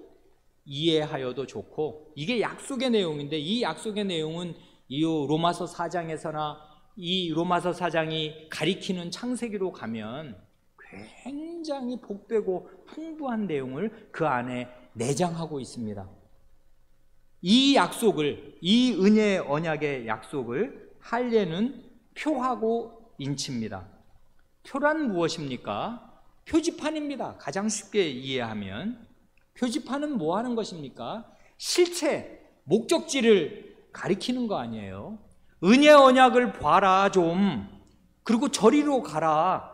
이해하여도 좋고 이게 약속의 내용인데 이 약속의 내용은 이 로마서 4장에서나 이 로마서 4장이 가리키는 창세기로 가면 굉장히 복되고 풍부한 내용을 그 안에 내장하고 있습니다. 이 약속을, 이 은혜의 언약의 약속을 할례는 표하고 인칩니다. 표란 무엇입니까? 표지판입니다. 가장 쉽게 이해하면 표지판은 뭐 하는 것입니까? 실체, 목적지를 가리키는 거 아니에요. 은혜 언약을 봐라 좀. 그리고 저리로 가라.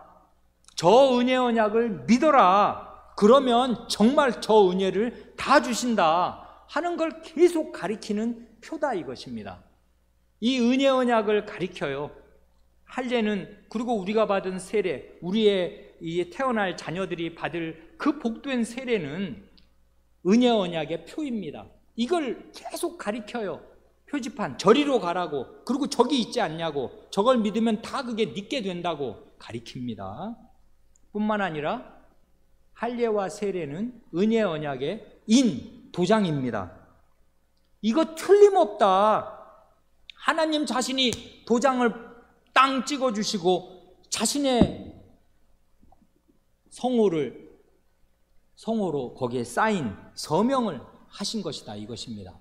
저 은혜 언약을 믿어라. 그러면 정말 저 은혜를 다 주신다 하는 걸 계속 가리키는 표다 이것입니다. 이 은혜 언약을 가리켜요. 할례는 그리고 우리가 받은 세례, 우리의 이 태어날 자녀들이 받을 그 복된 세례는 은혜 언약의 표입니다. 이걸 계속 가리켜요. 표지판 저리로 가라고, 그리고 저기 있지 않냐고, 저걸 믿으면 다 그게 믿게 된다고 가리킵니다. 뿐만 아니라 할례와 세례는 은혜 언약의 도장입니다. 이거 틀림없다. 하나님 자신이 도장을 땅 찍어주시고 자신의 성호로 거기에 쌓인 서명을 하신 것이다, 이것입니다.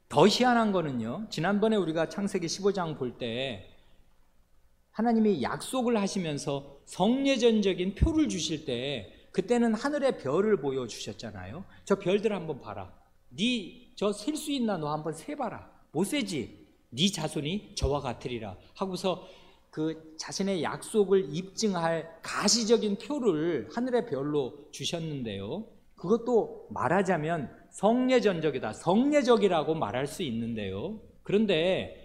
더 희한한 거는요, 지난번에 우리가 창세기 15장 볼 때 하나님이 약속을 하시면서 성례전적인 표를 주실 때 그때는 하늘의 별을 보여주셨잖아요. 저 별들 한번 봐라. 네 저 셀 수 있나 너 한번 세봐라. 못 세지? 네 자손이 저와 같으리라 하고서 그 자신의 약속을 입증할 가시적인 표를 하늘의 별로 주셨는데요, 그것도 말하자면 성례전적이다, 성례적이라고 말할 수 있는데요, 그런데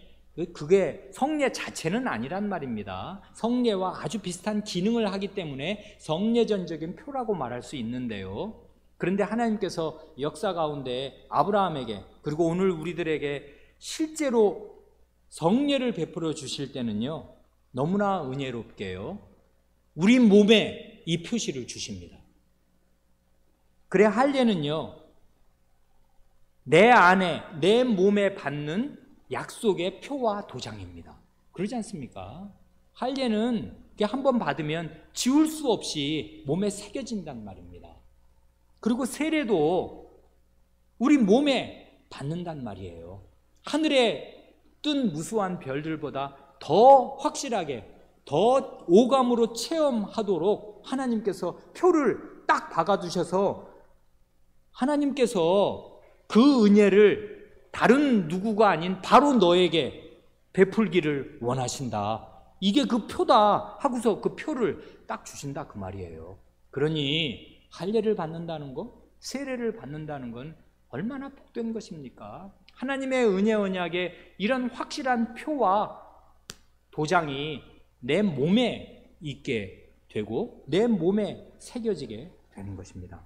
그게 성례 자체는 아니란 말입니다. 성례와 아주 비슷한 기능을 하기 때문에 성례전적인 표라고 말할 수 있는데요, 그런데 하나님께서 역사 가운데 아브라함에게, 그리고 오늘 우리들에게 실제로 성례를 베풀어 주실 때는요, 너무나 은혜롭게요, 우리 몸에 이 표시를 주십니다. 그래 할례는요, 내 안에 내 몸에 받는 약속의 표와 도장입니다. 그러지 않습니까? 할례는 한번 받으면 지울 수 없이 몸에 새겨진단 말입니다. 그리고 세례도 우리 몸에 받는단 말이에요. 하늘에 뜬 무수한 별들보다 더 확실하게, 더 오감으로 체험하도록 하나님께서 표를 딱 박아두셔서 하나님께서 그 은혜를 다른 누구가 아닌 바로 너에게 베풀기를 원하신다. 이게 그 표다 하고서 그 표를 딱 주신다, 그 말이에요. 그러니 할례를 받는다는 것, 세례를 받는다는 건 얼마나 복된 것입니까? 하나님의 은혜 언약에 이런 확실한 표와 도장이 내 몸에 있게 되고 내 몸에 새겨지게 되는 것입니다.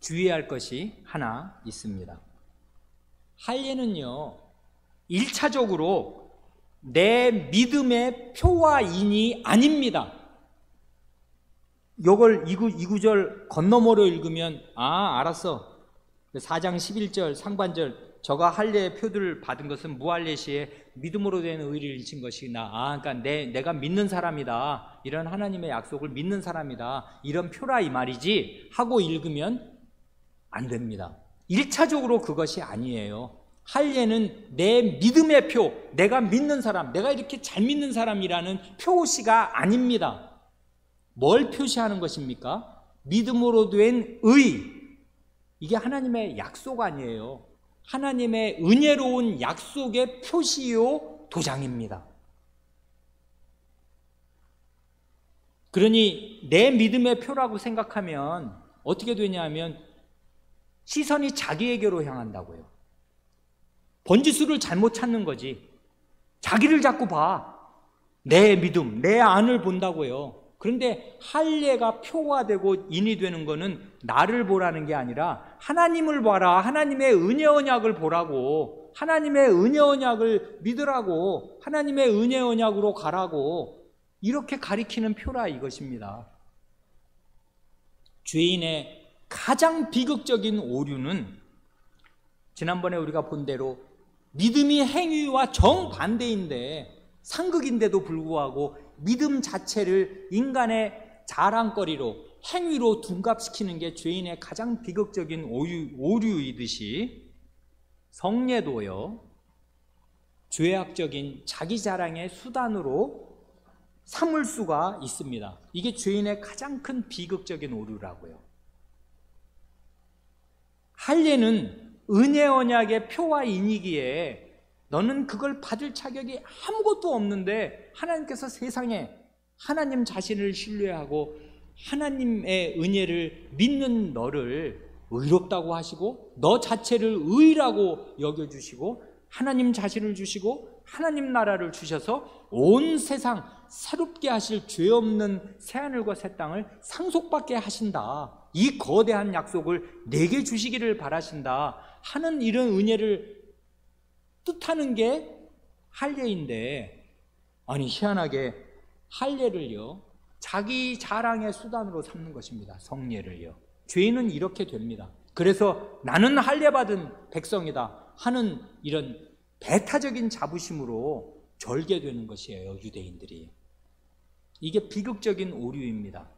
주의할 것이 하나 있습니다. 할례는요, 1차적으로 내 믿음의 표와 인이 아닙니다. 이걸 이 구절 건너머로 읽으면 알았어, 4장 11절 상반절 저가 할례의 표들을 받은 것은 무할례 시에 믿음으로 된 의를 일친 것이나 그러니까 내가 믿는 사람이다, 이런 하나님의 약속을 믿는 사람이다, 이런 표라 이 말이지 하고 읽으면 안 됩니다. 1차적으로 그것이 아니에요. 할례는 내 믿음의 표, 내가 믿는 사람, 내가 이렇게 잘 믿는 사람이라는 표시가 아닙니다. 뭘 표시하는 것입니까? 믿음으로 된 의. 이게 하나님의 약속 아니에요. 하나님의 은혜로운 약속의 표시요 도장입니다. 그러니 내 믿음의 표라고 생각하면 어떻게 되냐면 시선이 자기에게로 향한다고요. 번지수를 잘못 찾는 거지. 자기를 자꾸 봐. 내 믿음, 내 안을 본다고요. 그런데 할례가 표가 되고 인이 되는 거는 나를 보라는 게 아니라 하나님을 봐라, 하나님의 은혜 언약을 보라고, 하나님의 은혜 언약을 믿으라고, 하나님의 은혜 언약으로 가라고, 이렇게 가리키는 표라 이것입니다. 죄인의 가장 비극적인 오류는 지난번에 우리가 본 대로 믿음이 행위와 정반대인데, 상극인데도 불구하고 믿음 자체를 인간의 자랑거리로, 행위로 둔갑시키는 게 죄인의 가장 비극적인 오류이듯이 성례도요, 죄악적인 자기 자랑의 수단으로 삼을 수가 있습니다. 이게 죄인의 가장 큰 비극적인 오류라고요. 할례는 은혜 언약의 표와 인이기에 너는 그걸 받을 자격이 아무것도 없는데 하나님께서 세상에 하나님 자신을 신뢰하고 하나님의 은혜를 믿는 너를 의롭다고 하시고 너 자체를 의라고 여겨주시고 하나님 자신을 주시고 하나님 나라를 주셔서 온 세상 새롭게 하실 죄 없는 새하늘과 새 땅을 상속받게 하신다. 이 거대한 약속을 내게 주시기를 바라신다 하는 이런 은혜를 뜻하는 게 할례인데, 아니 희한하게 할례를요 자기 자랑의 수단으로 삼는 것입니다. 성례를요. 죄인은 이렇게 됩니다. 그래서 나는 할례 받은 백성이다 하는 이런 배타적인 자부심으로 절개되는 것이에요, 유대인들이. 이게 비극적인 오류입니다.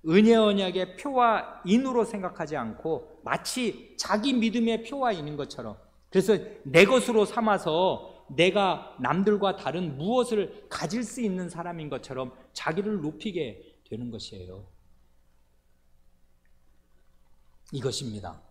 은혜 언약의 표와 인으로 생각하지 않고 마치 자기 믿음의 표와 인인 것처럼, 그래서 내 것으로 삼아서 내가 남들과 다른 무엇을 가질 수 있는 사람인 것처럼 자기를 높이게 되는 것이에요. 이것입니다.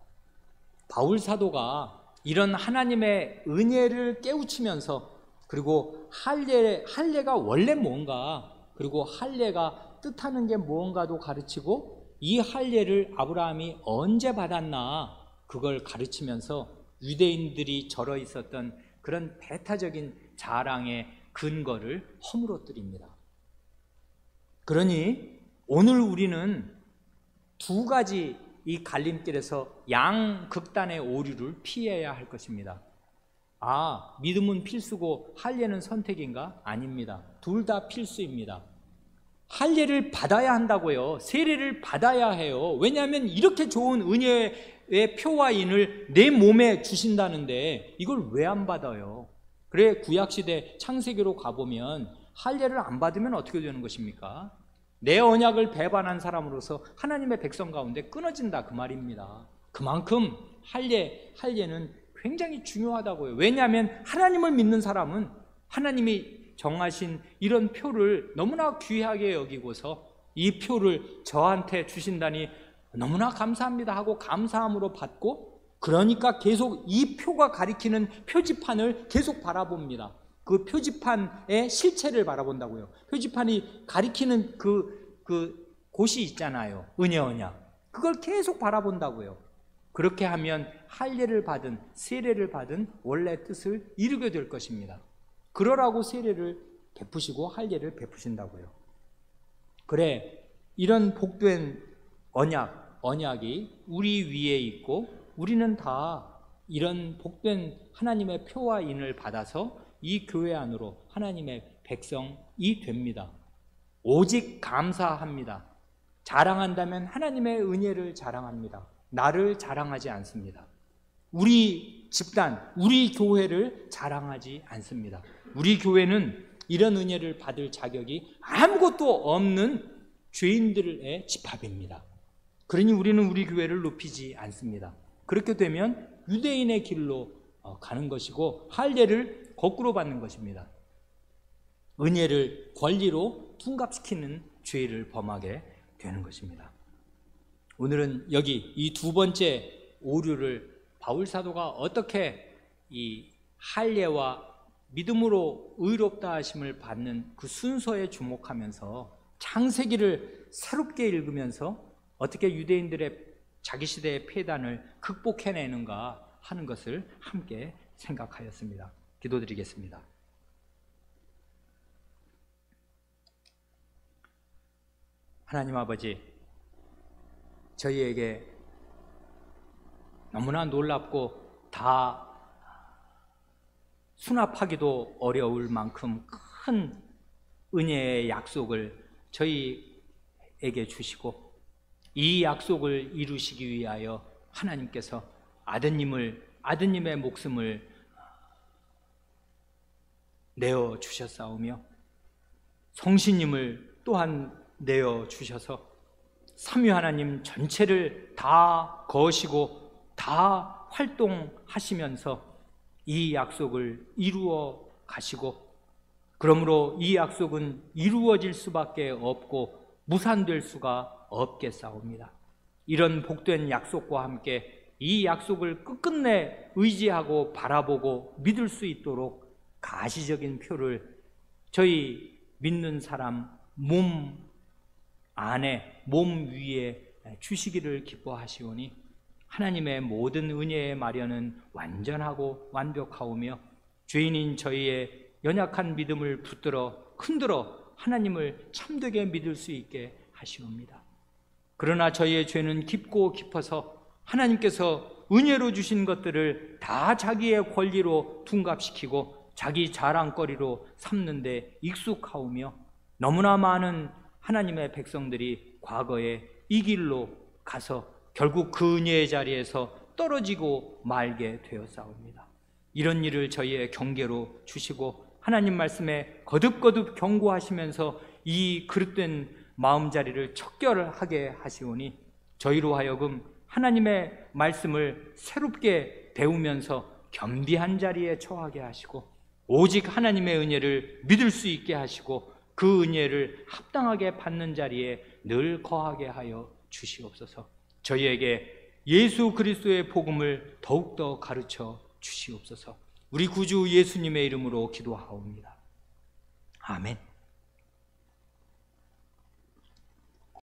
바울 사도가 이런 하나님의 은혜를 깨우치면서, 그리고 할례가 원래 뭔가, 그리고 할례가 뜻하는 게 무언가도 가르치고, 이 할례를 아브라함이 언제 받았나 그걸 가르치면서 유대인들이 절어 있었던 그런 배타적인 자랑의 근거를 허물어뜨립니다. 그러니 오늘 우리는 두 가지 이 갈림길에서 양극단의 오류를 피해야 할 것입니다. 믿음은 필수고 할례는 선택인가? 아닙니다. 둘 다 필수입니다. 할례를 받아야 한다고요. 세례를 받아야 해요. 왜냐하면 이렇게 좋은 은혜의 표와 인을 내 몸에 주신다는데 이걸 왜 안 받아요? 그래, 구약시대 창세기로 가보면 할례를 안 받으면 어떻게 되는 것입니까? 내 언약을 배반한 사람으로서 하나님의 백성 가운데 끊어진다, 그 말입니다. 그만큼 할례는 굉장히 중요하다고요. 왜냐하면 하나님을 믿는 사람은 하나님이 정하신 이런 표를 너무나 귀하게 여기고서 이 표를 저한테 주신다니 너무나 감사합니다 하고 감사함으로 받고, 그러니까 계속 이 표가 가리키는 표지판을 계속 바라봅니다. 그 표지판의 실체를 바라본다고요. 표지판이 가리키는 그 곳이 있잖아요, 은혜 언약. 그걸 계속 바라본다고요. 그렇게 하면 할례를 받은, 세례를 받은 원래 뜻을 이루게 될 것입니다. 그러라고 세례를 베푸시고 할례를 베푸신다고요. 그래, 이런 복된 언약이 우리 위에 있고, 우리는 다 이런 복된 하나님의 표와 인을 받아서 이 교회 안으로 하나님의 백성이 됩니다. 오직 감사합니다. 자랑한다면 하나님의 은혜를 자랑합니다. 나를 자랑하지 않습니다. 우리 집단, 우리 교회를 자랑하지 않습니다. 우리 교회는 이런 은혜를 받을 자격이 아무것도 없는 죄인들의 집합입니다. 그러니 우리는 우리 교회를 높이지 않습니다. 그렇게 되면 유대인의 길로 가는 것이고 할례를 거꾸로 받는 것입니다. 은혜를 권리로 둔갑시키는 죄를 범하게 되는 것입니다. 오늘은 여기 이 두 번째 오류를 바울 사도가 어떻게 이 할례와 믿음으로 의롭다 하심을 받는 그 순서에 주목하면서 창세기를 새롭게 읽으면서 어떻게 유대인들의 자기 시대의 폐단을 극복해내는가 하는 것을 함께 생각하였습니다. 기도드리겠습니다. 하나님 아버지, 저희에게 너무나 놀랍고 다 수납하기도 어려울 만큼 큰 은혜의 약속을 저희에게 주시고, 이 약속을 이루시기 위하여 하나님께서 아드님의 목숨을 내어 주셨사오며 성신님을 또한 내어 주셔서 삼위 하나님 전체를 다 거시고 다 활동하시면서 이 약속을 이루어 가시고, 그러므로 이 약속은 이루어질 수밖에 없고 무산될 수가 없겠사옵니다. 이런 복된 약속과 함께 이 약속을 끝끝내 의지하고 바라보고 믿을 수 있도록 가시적인 표를 저희 믿는 사람 몸 안에, 몸 위에 주시기를 기뻐하시오니 하나님의 모든 은혜의 마련은 완전하고 완벽하오며 죄인인 저희의 연약한 믿음을 붙들어 흔들어 하나님을 참되게 믿을 수 있게 하시옵니다. 그러나 저희의 죄는 깊고 깊어서 하나님께서 은혜로 주신 것들을 다 자기의 권리로 둔갑시키고 자기 자랑거리로 삼는데 익숙하오며, 너무나 많은 하나님의 백성들이 과거에 이 길로 가서 결국 그 은혜의 자리에서 떨어지고 말게 되었사옵니다. 이런 일을 저희의 경계로 주시고 하나님 말씀에 거듭거듭 경고하시면서 이 그릇된 마음자리를 척결하게 하시오니, 저희로 하여금 하나님의 말씀을 새롭게 배우면서 겸비한 자리에 처하게 하시고 오직 하나님의 은혜를 믿을 수 있게 하시고 그 은혜를 합당하게 받는 자리에 늘 거하게 하여 주시옵소서. 저희에게 예수 그리스도의 복음을 더욱더 가르쳐 주시옵소서. 우리 구주 예수님의 이름으로 기도하옵니다. 아멘.